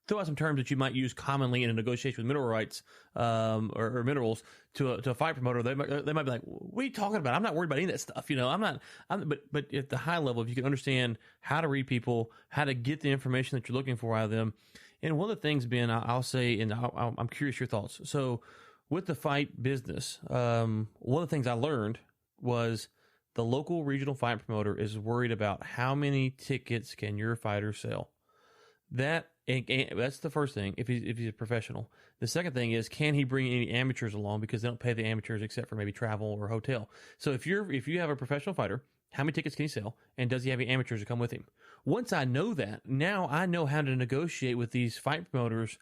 throw out some terms that you might use commonly in a negotiation with mineral rights, or minerals to a fight promoter. They might be like, what are you talking about? I'm not worried about any of that stuff. But at the high level, if you can understand how to read people, how to get the information that you're looking for out of them. And one of the things, Ben, I'll say, and I'm curious your thoughts. So with the fight business, one of the things I learned was the local regional fight promoter is worried about how many tickets can your fighter sell. That's the first thing, if he's a professional. The second thing is, can he bring any amateurs along, because they don't pay the amateurs except for maybe travel or hotel. So if you have a professional fighter How many tickets can he sell? And does he have any amateurs to come with him? Once I know that, now I know how to negotiate with these fight promoters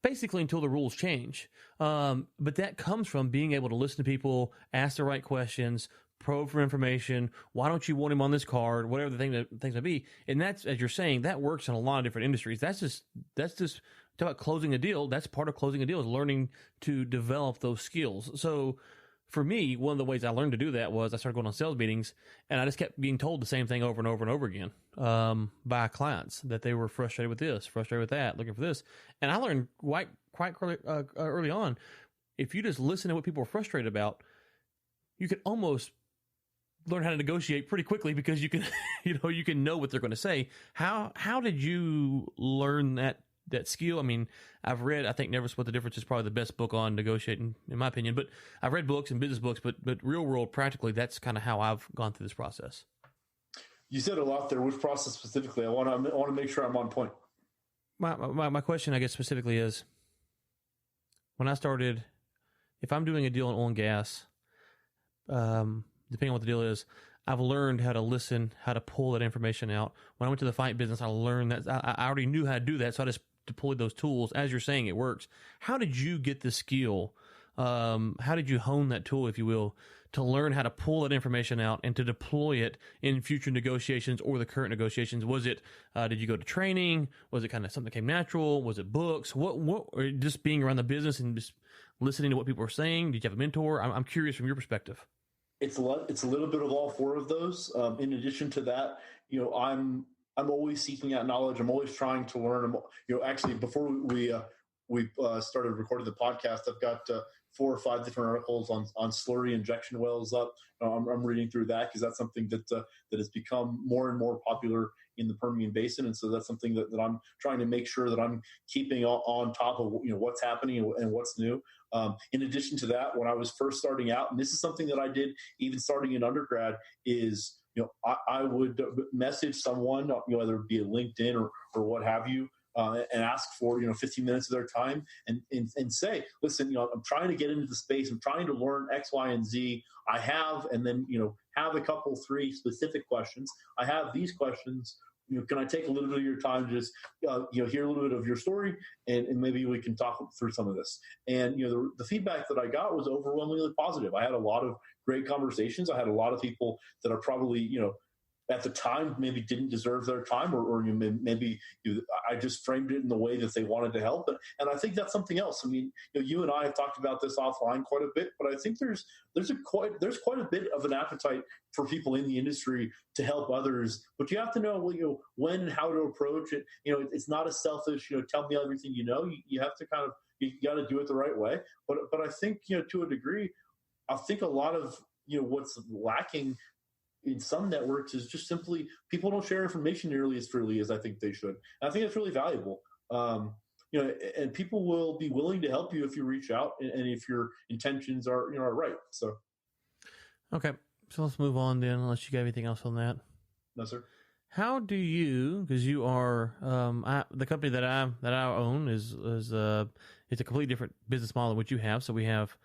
basically until the rules change. But that comes from being able to listen to people, ask the right questions, probe for information. Why don't you want him on this card? Whatever the things may be. And that's, as you're saying, that works in a lot of different industries. That's just talk about closing a deal. That's part of closing a deal, is learning to develop those skills. So for me, one of the ways I learned to do that was I started going on sales meetings, and I just kept being told the same thing over and over and over again by clients, that they were frustrated with this, frustrated with that, looking for this. And I learned quite early on, if you just listen to what people are frustrated about, you can almost learn how to negotiate pretty quickly, because you can, you can know what they're going to say. How did you learn that skill? I mean, I've read, I think Never Split the Difference is probably the best book on negotiating, in my opinion, but I've read books and business books, but real world, practically, that's kind of how I've gone through this process. You said a lot there. Which process specifically? I want to make sure I'm on point. My question, I guess, specifically is, when I started, if I'm doing a deal in oil and gas, depending on what the deal is, I've learned how to listen, how to pull that information out. When I went to the fight business, I learned that I already knew how to do that, so I just deployed those tools. As you're saying, it works. How did you get the skill? How did you hone that tool, if you will, to learn how to pull that information out and to deploy it in future negotiations or the current negotiations? Was it, did you go to training? Was it kind of something that came natural? Was it books? What, or just being around the business and just listening to what people are saying? Did you have a mentor? I'm curious from your perspective. It's a little bit of all four of those. In addition to that, I'm always seeking out knowledge. I'm always trying to learn. Actually, before we started recording the podcast, I've got 4 or 5 different articles on slurry injection wells up. I'm reading through that, because that's something that has become more and more popular in the Permian Basin, and so that's something that I'm trying to make sure that I'm keeping on top of what's happening and what's new. In addition to that, when I was first starting out, and this is something that I did even starting in undergrad, is I would message someone, whether it be a LinkedIn or what have you, and ask for 15 minutes of their time, and say, listen, I'm trying to get into the space. I'm trying to learn X, Y, and Z. I have, and then have a couple 3 specific questions. I have these questions. Can I take a little bit of your time to just hear a little bit of your story, and maybe we can talk through some of this. And the feedback that I got was overwhelmingly positive. I had a lot of great conversations. I had a lot of people that are probably at the time maybe didn't deserve their time, or maybe I just framed it in the way that they wanted to help. And I think that's something else. I mean, you and I have talked about this offline quite a bit, but I think there's quite a bit of an appetite for people in the industry to help others. But you have to know when and how to approach it. It's not a selfish, tell me everything you know. You have to you got to do it the right way. But I think to a degree, I think a lot of what's lacking in some networks is just simply people don't share information nearly as freely as I think they should. And I think that's really valuable. And people will be willing to help you if you reach out and if your intentions are right. So, okay, so let's move on then. Unless you got anything else on that? No, sir. How do you? Because you are the company that I own is it's a completely different business model than what you have. So we have.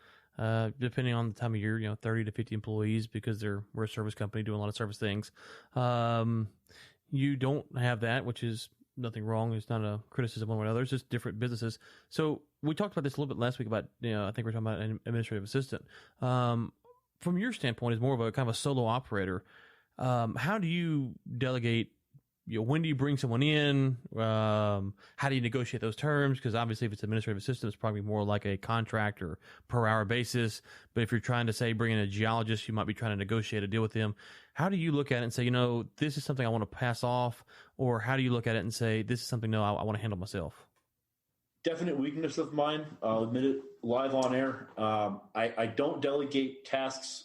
Depending on the time of year, 30 to 50 employees, because we're a service company doing a lot of service things. You don't have that, which is nothing wrong. It's not a criticism one way or another. It's just different businesses. So we talked about this a little bit last week about, I think we're talking about an administrative assistant. From your standpoint, as more of a kind of a solo operator, how do you delegate? When do you bring someone in? How do you negotiate those terms? Because obviously, if it's administrative assistant, it's probably more like a contract or per hour basis. But if you're trying to say bring in a geologist, you might be trying to negotiate a deal with them. How do you look at it and say, this is something I want to pass off? Or how do you look at it and say, this is something I want to handle myself? Definite weakness of mine. I'll admit it live on air. I don't delegate tasks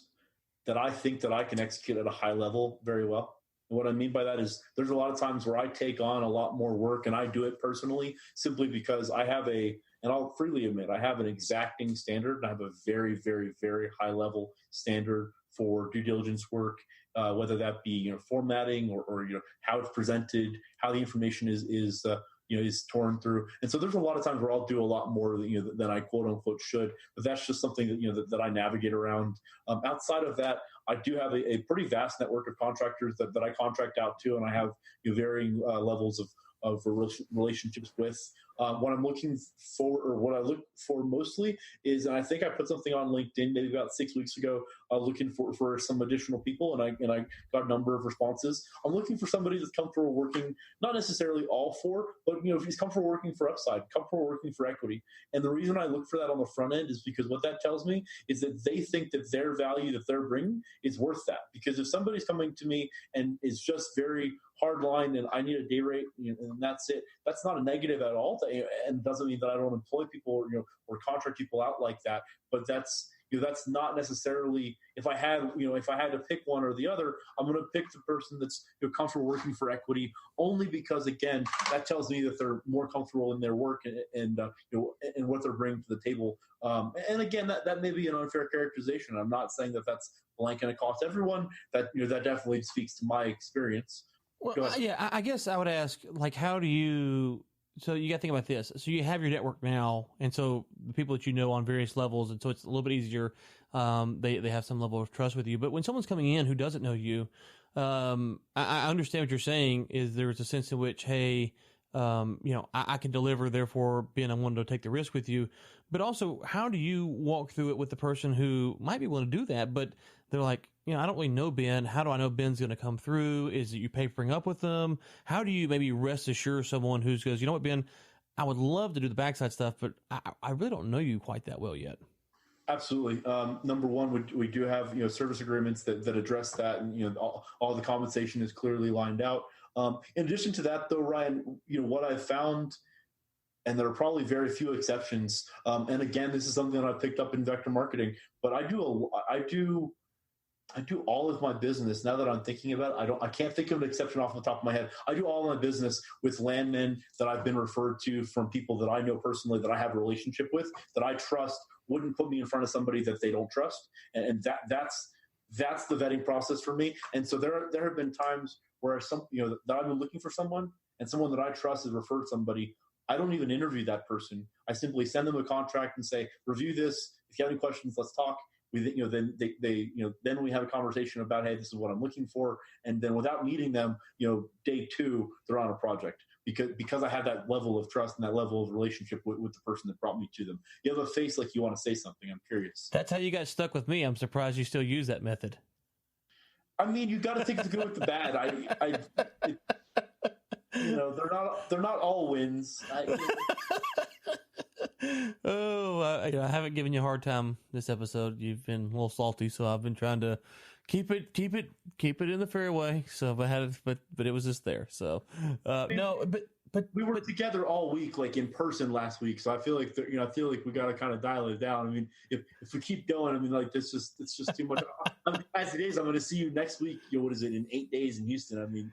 that I think that I can execute at a high level very well. And what I mean by that is there's a lot of times where I take on a lot more work, and I do it personally simply because I have and I'll freely admit, I have an exacting standard, and I have a very, very, very high level standard for due diligence work, whether that be formatting or how it's presented, how the information is torn through. And so there's a lot of times where I'll do a lot more than I quote unquote should, but that's just something that I navigate around. Outside of that, I do have a pretty vast network of contractors that I contract out to, and I have varying levels of relationships with. What I'm looking for, or what I look for mostly, is, and I think I put something on LinkedIn maybe about 6 weeks ago, looking for some additional people, and I got a number of responses. I'm looking for somebody that's comfortable working, not necessarily all for, but if he's comfortable working for upside, comfortable working for equity. And the reason I look for that on the front end is because what that tells me is that they think that their value that they're bringing is worth that. Because if somebody's coming to me and is just very hard line and I need a day rate and that's it, that's not a negative at all, and doesn't mean that I don't employ people or contract people out like that. But that's that's not necessarily, if I had to pick one or the other, I'm going to pick the person that's comfortable working for equity, only because, again, that tells me that they're more comfortable in their work and what they're bringing to the table. And again, that may be an unfair characterization. I'm not saying that that's blanket across everyone. That that definitely speaks to my experience. Well, yeah, I guess I would ask, like, how do you? So you got to think about this. So you have your network now, and so the people that you know on various levels, and so it's a little bit easier. They have some level of trust with you. But when someone's coming in who doesn't know you, I understand what you're saying. Is there is a sense in which, hey, I can deliver, therefore being unwilling to take the risk with you. But also, how do you walk through it with the person who might be willing to do that, but they're like, I don't really know Ben. How do I know Ben's going to come through? Is it you papering up with them? How do you maybe rest assure someone who goes, you know what, Ben, I would love to do the backside stuff, but I really don't know you quite that well yet. Absolutely. Number one, we do have service agreements that address that, and all the compensation is clearly lined out. In addition to that, though, Ryan, what I've found, and there are probably very few exceptions. And again, this is something that I picked up in vector marketing, but I do all of my business. Now that I'm thinking about it, I can't think of an exception off the top of my head. I do all of my business with landmen that I've been referred to from people that I know personally, that I have a relationship with, that I trust, wouldn't put me in front of somebody that they don't trust. And that's the vetting process for me. And so there have been times where that I've been looking for someone, and someone that I trust has referred somebody. I don't even interview that person. I simply send them a contract and say, review this. If you have any questions, let's talk. Then we have a conversation about, hey, this is what I'm looking for. And then without meeting them, day two, they're on a project because I have that level of trust and that level of relationship with the person that brought me to them. You have a face like you want to say something. I'm curious. That's how you got stuck with me. I'm surprised you still use that method. I mean, you got to take the good with the bad. They're not all wins. I haven't given you a hard time this episode. You've been a little salty, so I've been trying to keep it in the fairway. So but it was just there. So no, but we were together all week, like in person last week. So I feel like we got to kind of dial it down. I mean, if we keep going, I mean, like it's just too much. As it is, I'm going to see you next week. What is it, in 8 days in Houston? I mean,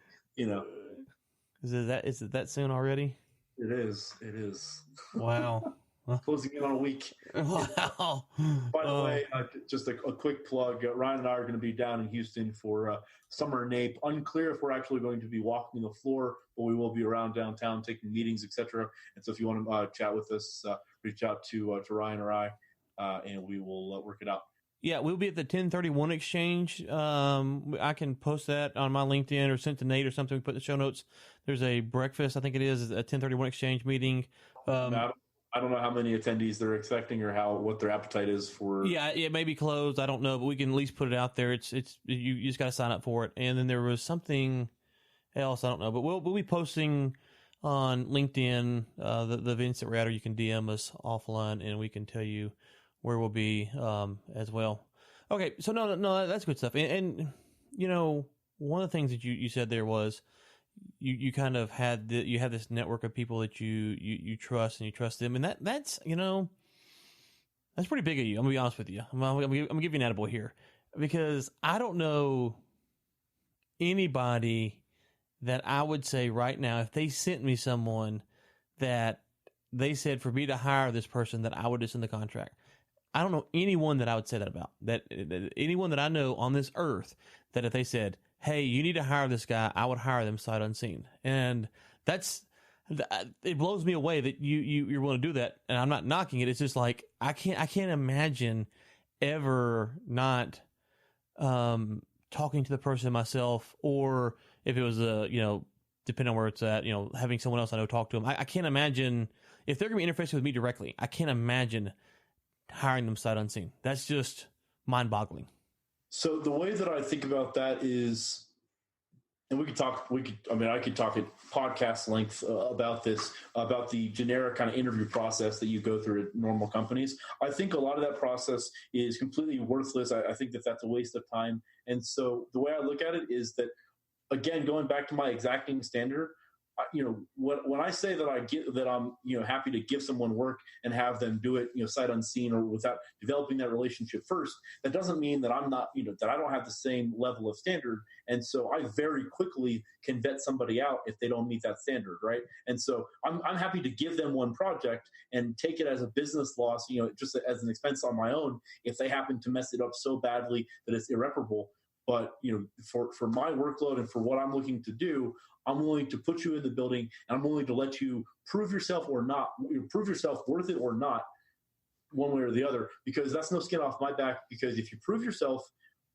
Is it that soon already? It is. Wow. Closing in on a week. Wow. By the way, just a quick plug. Ryan and I are going to be down in Houston for Summer NAPE. Unclear if we're actually going to be walking the floor, but we will be around downtown taking meetings, etc. And so if you want to chat with us, reach out to Ryan or I, and we will work it out. Yeah, we'll be at the 1031 exchange. I can post that on my LinkedIn or send to Nate or something. We put in the show notes. There's a breakfast, I think it is, a 1031 exchange meeting. I don't know how many attendees they're expecting or what their appetite is for. Yeah, it may be closed. I don't know, but we can at least put it out there. It's you just got to sign up for it. And then there was something else, I don't know, but we'll be posting on LinkedIn the events that we're at, or you can DM us offline and we can tell you where we'll be as well. Okay, so no, that's good stuff. And one of the things that you said there was you kind of had you have this network of people that you trust, and you trust them, and that's pretty big of you. I'm gonna be honest with you. I'm gonna give you an attaboy here, because I don't know anybody that I would say right now, if they sent me someone that they said for me to hire this person, that I would just send the contract. I don't know anyone that I would say that about. That anyone that I know on this earth, that if they said, hey, you need to hire this guy, I would hire them sight unseen. And it blows me away that you're willing to do that. And I'm not knocking it. It's just like, I can't imagine ever not talking to the person myself, or if it was depending on where it's at, having someone else I know talk to them. I can't imagine if they're going to be interfacing with me directly. I can't imagine hiring them sight unseen. That's just mind-boggling. So the way that I think about that is, and I could talk at podcast length about this, about the generic kind of interview process that you go through at normal companies. I think a lot of that process is completely worthless. I think that that's a waste of time. And so the way I look at it is that, again, going back to my exacting standard, when I say that I'm happy to give someone work and have them do it sight unseen or without developing that relationship first, that doesn't mean that I'm not that I don't have the same level of standard. And so I very quickly can vet somebody out if they don't meet that standard, right? And so I'm happy to give them one project and take it as a business loss, just as an expense on my own if they happen to mess it up so badly that it's irreparable. But for my workload and for what I'm looking to do, I'm willing to put you in the building, and I'm willing to let you prove yourself or not, prove yourself worth it or not, one way or the other, because that's no skin off my back. Because if you prove yourself,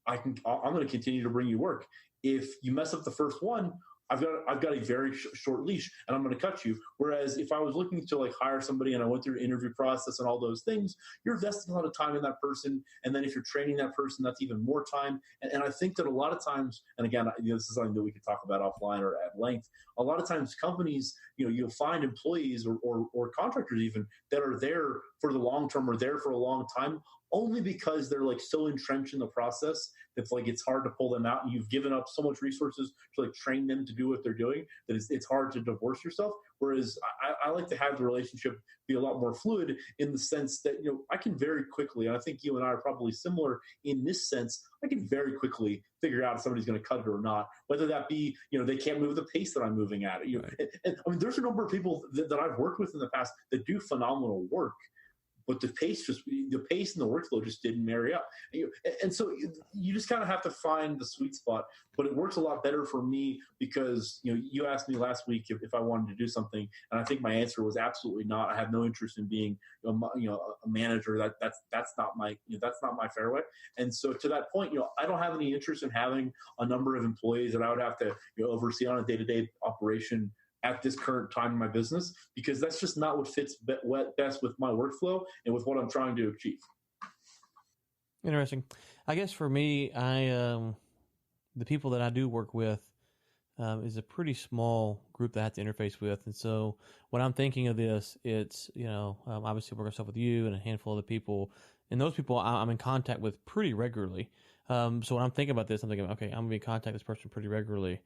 I'm going to continue to bring you work. If you mess up the first one, I've got a very short leash, and I'm going to cut you. Whereas if I was looking to hire somebody and I went through the interview process and all those things, you're investing a lot of time in that person. And then if you're training that person, that's even more time. And I think that a lot of times, and again, this is something that we could talk about offline or at length. A lot of times companies, you'll find employees or contractors even that are there for the long term or there for a long time, only because they're so entrenched in the process that it's hard to pull them out, and you've given up so much resources to train them to do what they're doing that it's hard to divorce yourself. Whereas I like to have the relationship be a lot more fluid in the sense that I can very quickly, and I think you and I are probably similar in this sense, I can very quickly figure out if somebody's going to cut it or not, whether that be they can't move the pace that I'm moving at it. Right. And I mean, there's a number of people that I've worked with in the past that do phenomenal work, but the pace and the workflow just didn't marry up. And so you just kind of have to find the sweet spot. But it works a lot better for me because you asked me last week if I wanted to do something, and I think my answer was absolutely not. I have no interest in being a manager. That's not my fairway. And so to that point, I don't have any interest in having a number of employees that I would have to oversee on a day-to-day operation at this current time in my business, because that's just not what fits best with my workflow and with what I'm trying to achieve. Interesting. I guess for me, the people that I do work with is a pretty small group that I have to interface with. And so when I'm thinking of this, it's, obviously working stuff with you and a handful of other people. And those people I'm in contact with pretty regularly. So when I'm thinking about this, I'm thinking, okay, I'm going to be in contact with this person pretty regularly.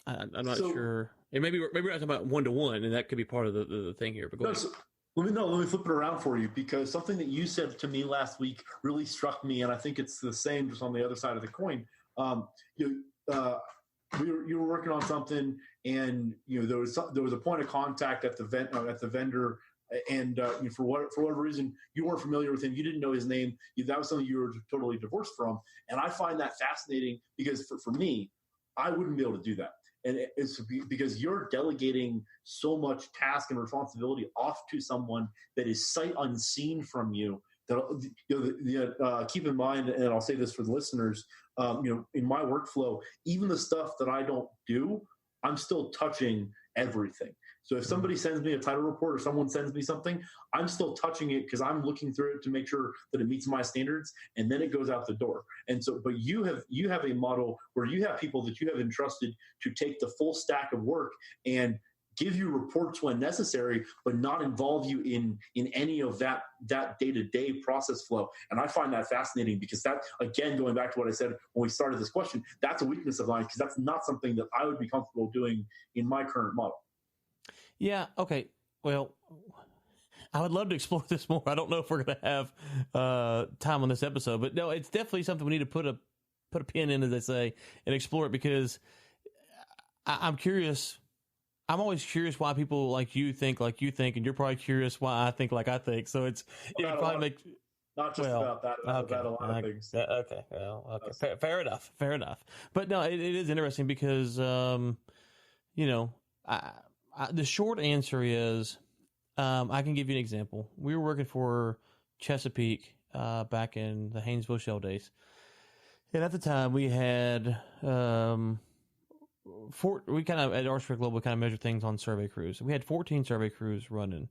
I'm not sure. And maybe we're talking about one-to-one, and that could be part of the thing here. But go ahead. Let me flip it around for you, because something that you said to me last week really struck me, and I think it's the same just on the other side of the coin. You were working on something, and there was a point of contact at the vendor, and for whatever reason you weren't familiar with him, you didn't know his name. That was something you were totally divorced from, and I find that fascinating because for me, I wouldn't be able to do that. And it's because you're delegating so much task and responsibility off to someone that is sight unseen from you. That keep in mind, and I'll say this for the listeners, in my workflow, even the stuff that I don't do, I'm still touching everything. So if somebody sends me a title report or someone sends me something, I'm still touching it because I'm looking through it to make sure that it meets my standards, and then it goes out the door. And so, but you have a model where you have people that you have entrusted to take the full stack of work and give you reports when necessary, but not involve you in any of that day-to-day process flow. And I find that fascinating because that, again, going back to what I said when we started this question, that's a weakness of mine because that's not something that I would be comfortable doing in my current model. Yeah. Okay. Well, I would love to explore this more. I don't know if we're going to have time on this episode, but no, it's definitely something we need to put a pin in, as they say, and explore it, because I'm curious. I'm always curious why people like you think, and you're probably curious why I think like I think. So it probably makes not just about that, about a lot of things. Okay. Well, okay. Fair enough. But no, it is interesting because, the short answer is, I can give you an example. We were working for Chesapeake back in the Haynesville Shell days. And at the time, we had we kind of at Archsphere Global kind of measured things on survey crews. We had 14 survey crews running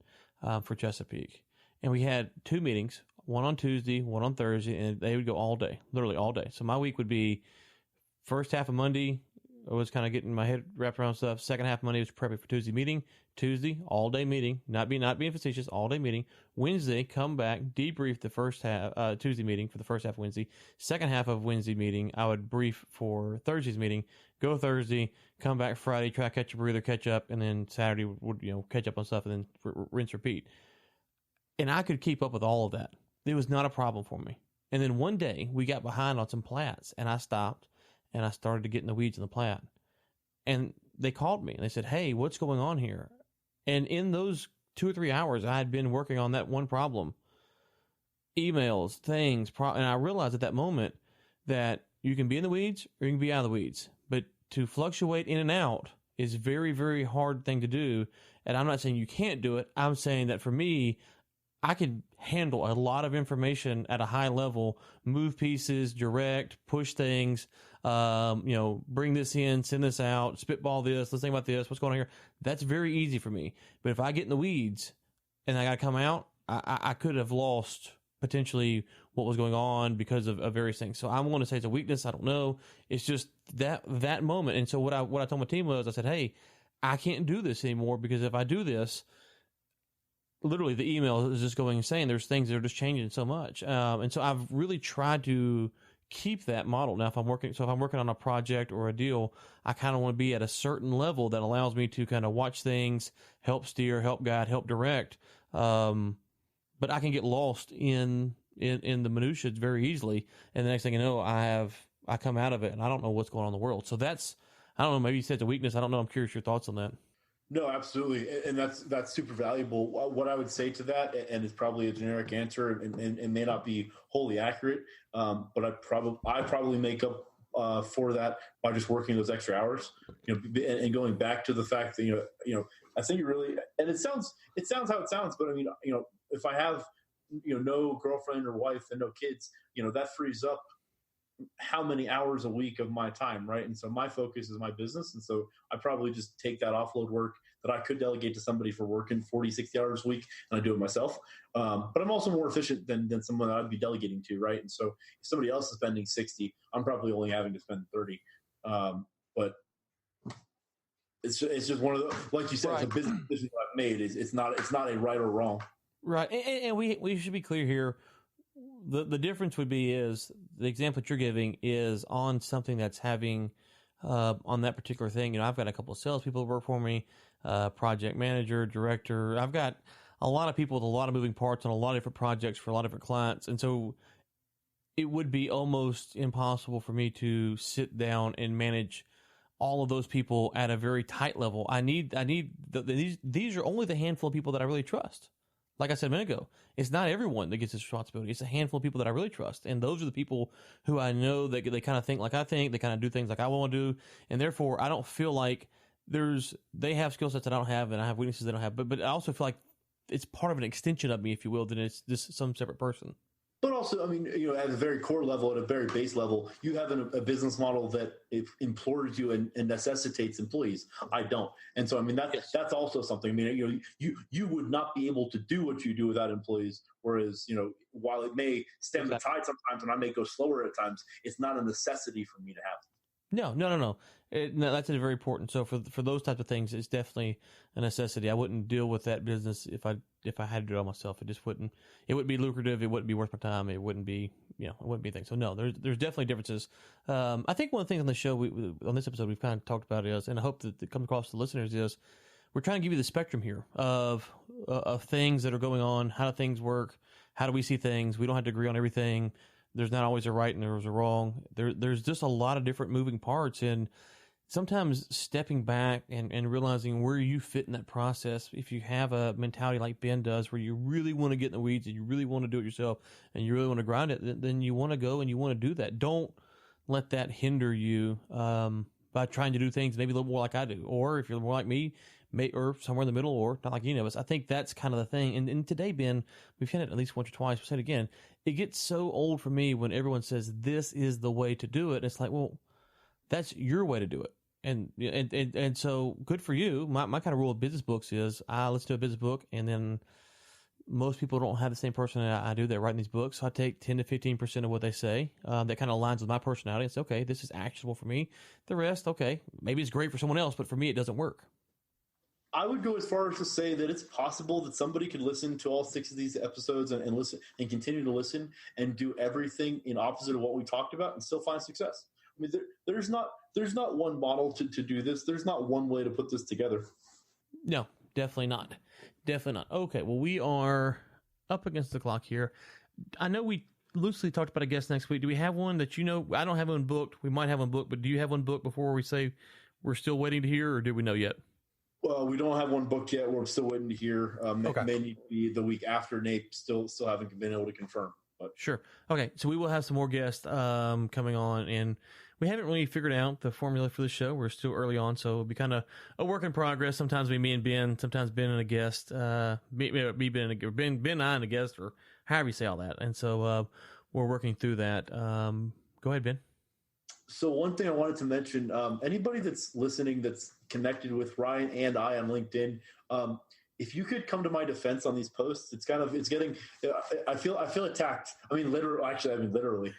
for Chesapeake, and we had 2 meetings, one on Tuesday, one on Thursday, and they would go all day, literally all day. So my week would be first half of Monday, I was kind of getting my head wrapped around stuff. Second half of Monday was prepping for Tuesday meeting. Tuesday, all day meeting, not being facetious, all day meeting. Wednesday, come back, debrief the first half, Tuesday meeting for the first half of Wednesday. Second half of Wednesday meeting, I would brief for Thursday's meeting. Go Thursday, come back Friday, try to catch a breather, catch up, and then Saturday would catch up on stuff, and then rinse, repeat. And I could keep up with all of that. It was not a problem for me. And then one day we got behind on some plats, and I stopped and I started to get in the weeds in the plat. And they called me and they said, "Hey, what's going on here?" And in those 2 or 3 hours, I had been working on that one problem. Emails, things, and I realized at that moment that you can be in the weeds or you can be out of the weeds. But to fluctuate in and out is a very, very hard thing to do. And I'm not saying you can't do it. I'm saying that for me, I could handle a lot of information at a high level, move pieces, direct, push things, bring this in, send this out, spitball this, let's think about this, what's going on here. That's very easy for me. But if I get in the weeds and I got to come out, I could have lost potentially what was going on because of various things. So I want to say it's a weakness. I don't know. It's just that moment. And so what I told my team was, I said, "Hey, I can't do this anymore, because if I do this, literally the email is just going insane. There's things that are just changing so much." And so I've really tried to keep that model. Now, if I'm working on a project or a deal, I kind of want to be at a certain level that allows me to kind of watch things, help steer, help guide, help direct. But I can get lost in the minutiae very easily. And the next thing you know, I come out of it and I don't know what's going on in the world. So that's, I don't know, maybe you said it's a weakness. I don't know. I'm curious your thoughts on that. No, absolutely, and that's super valuable. What I would say to that, and it's probably a generic answer, and may not be wholly accurate, but I probably make up for that by just working those extra hours, and going back to the fact that I think you really, and it sounds how it sounds, but I mean, if I have no girlfriend or wife and no kids, that frees up how many hours a week of my time, right? And so my focus is my business, and so I probably just take that offload work that I could delegate to somebody for working 40, 60 hours a week, and I do it myself. But I'm also more efficient than someone that I'd be delegating to, right? And so if somebody else is spending 60, I'm probably only having to spend 30. But it's just one of the, like you said, right. It's a business decision that I've made. It's not a right or wrong. Right, and we should be clear here. The difference would be is the example that you're giving is on something that's having on that particular thing. I've got a couple of salespeople that work for me, project manager, director. I've got a lot of people with a lot of moving parts on a lot of different projects for a lot of different clients, and so it would be almost impossible for me to sit down and manage all of those people at a very tight level. I need these are only the handful of people that I really trust. Like I said a minute ago, it's not everyone that gets this responsibility. It's a handful of people that I really trust. And those are the people who I know that they kind of think like I think, they kind of do things like I want to do. And therefore, I don't feel like they have skill sets that I don't have, and I have weaknesses they don't have. But I also feel like it's part of an extension of me, if you will, than it's just some separate person. But also, I mean, at a very core level, at a very base level, you have a business model that employs you and necessitates employees. I don't, and so I mean that's also something. I mean, you would not be able to do what you do without employees. Whereas, while it may stem the tide sometimes, and I may go slower at times, it's not a necessity for me to have. No. No, that's very important. So for those types of things, it's definitely a necessity. I wouldn't deal with that business if I had to do it myself. It just wouldn't. It wouldn't be lucrative. It wouldn't be worth my time. It wouldn't be it wouldn't be a thing. So no, there's definitely differences. I think one of the things on the show on this episode we've kind of talked about is, and I hope that it comes across to the listeners, is we're trying to give you the spectrum here of things that are going on. How do things work? How do we see things? We don't have to agree on everything. There's not always a right and there's a wrong. There's just a lot of different moving parts, and sometimes stepping back and realizing where you fit in that process. If you have a mentality like Ben does, where you really want to get in the weeds and you really want to do it yourself and you really want to grind it, then you want to go and you want to do that. Don't let that hinder you by trying to do things maybe a little more like I do. Or if you're more like me, or somewhere in the middle, or not like any of us. I think that's kind of the thing. And today, Ben, we've said it at least once or twice. We said it again. It gets so old for me when everyone says this is the way to do it. It's like, well, that's your way to do it. And so good for you. My kind of rule of business books is let's do a business book, and then most people don't have the same personality I do that writing these books. So I take 10 to 15% of what they say that kind of aligns with my personality. It's okay, this is actionable for me. The rest, okay, maybe it's great for someone else, but for me, it doesn't work. I would go as far as to say that it's possible that somebody could listen to all 6 of these episodes and listen and continue to listen and do everything in opposite of what we talked about and still find success. I mean, there's not one model to do this. There's not one way to put this together. No, definitely not. Definitely not. Okay, well, we are up against the clock here. I know we loosely talked about a guest next week. Do we have one that I don't have one booked. We might have one booked, but do you have one booked before we say we're still waiting to hear, or do we know yet? Well, we don't have one booked yet. We're still waiting to hear. Okay. It may need to be the week after. Nate still haven't been able to confirm. But sure. Okay, so we will have some more guests coming on, and we haven't really figured out the formula for the show. We're still early on, so it'll be kind of a work in progress. Sometimes me and Ben, sometimes Ben and a guest, Ben and I and a guest, or however you say all that. And so we're working through that. Go ahead, Ben. So one thing I wanted to mention, anybody that's listening that's connected with Ryan and I on LinkedIn, if you could come to my defense on these posts, it's getting, I feel attacked. I mean, literally.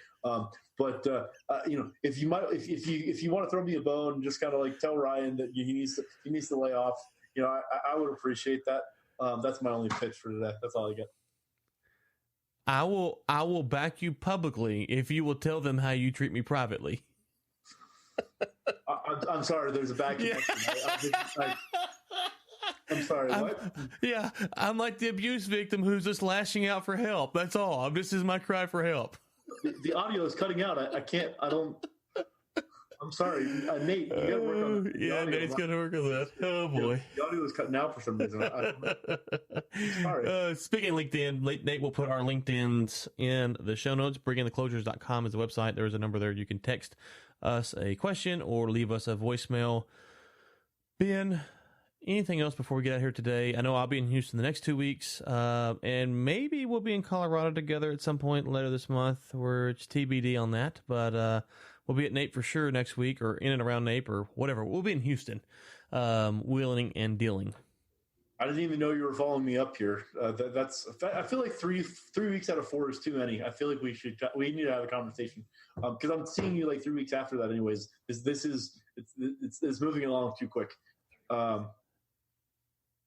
But if you want to throw me a bone, just kind of like tell Ryan that he needs to lay off. I would appreciate that. That's my only pitch for today. That's all I get. I will back you publicly if you will tell them how you treat me privately. I'm sorry. There's a back connection. I'm sorry. What? Yeah, I'm like the abuse victim who's just lashing out for help. That's all. This is my cry for help. The audio is cutting out. I'm sorry. Nate, you gotta work on it. Yeah, Nate's got to work on that. Oh, boy. The audio is cutting out for some reason. Sorry. Speaking of LinkedIn, Nate will put our LinkedIns in the show notes. Bringintheclosures.com is the website. There's a number there. You can text us a question or leave us a voicemail. Ben, anything else before we get out here today? I know I'll be in Houston the next 2 weeks, and maybe we'll be in Colorado together at some point later this month. It's TBD on that, but we'll be at Nape for sure next week, or in and around Nape, or whatever. We'll be in Houston, wheeling and dealing. I didn't even know you were following me up here. I feel like 3 weeks out of 4 is too many. I feel like we need to have a conversation because I'm seeing you like 3 weeks after that. Anyways, it's moving along too quick.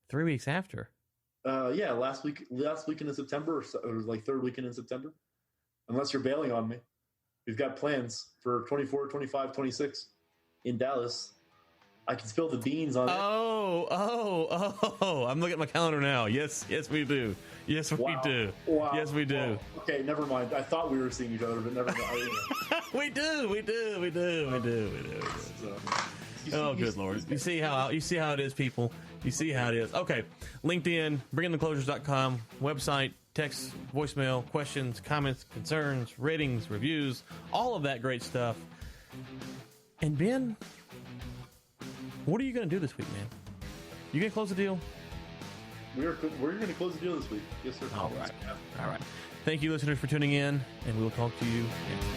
3 weeks after. Yeah, last weekend in September, or like third weekend in September. Unless you're bailing on me, we've got plans for 24, 25, 26 in Dallas. I can spill the beans on it. Oh! I'm looking at my calendar now. Yes, we do. Yes, we do. Wow. Yes, we do. Wow. Okay, never mind. I thought we were seeing each other, but never mind. We do. So, good Lord! You see how it is, people. You see how it is. Okay, LinkedIn, bringintheclosures.com, website, text, voicemail, questions, comments, concerns, ratings, reviews, all of that great stuff. And Ben, what are you going to do this week, man? You going to close the deal? We're going to close the deal this week. Yes, sir. All right. Thank you, listeners, for tuning in, and we'll talk to you next week.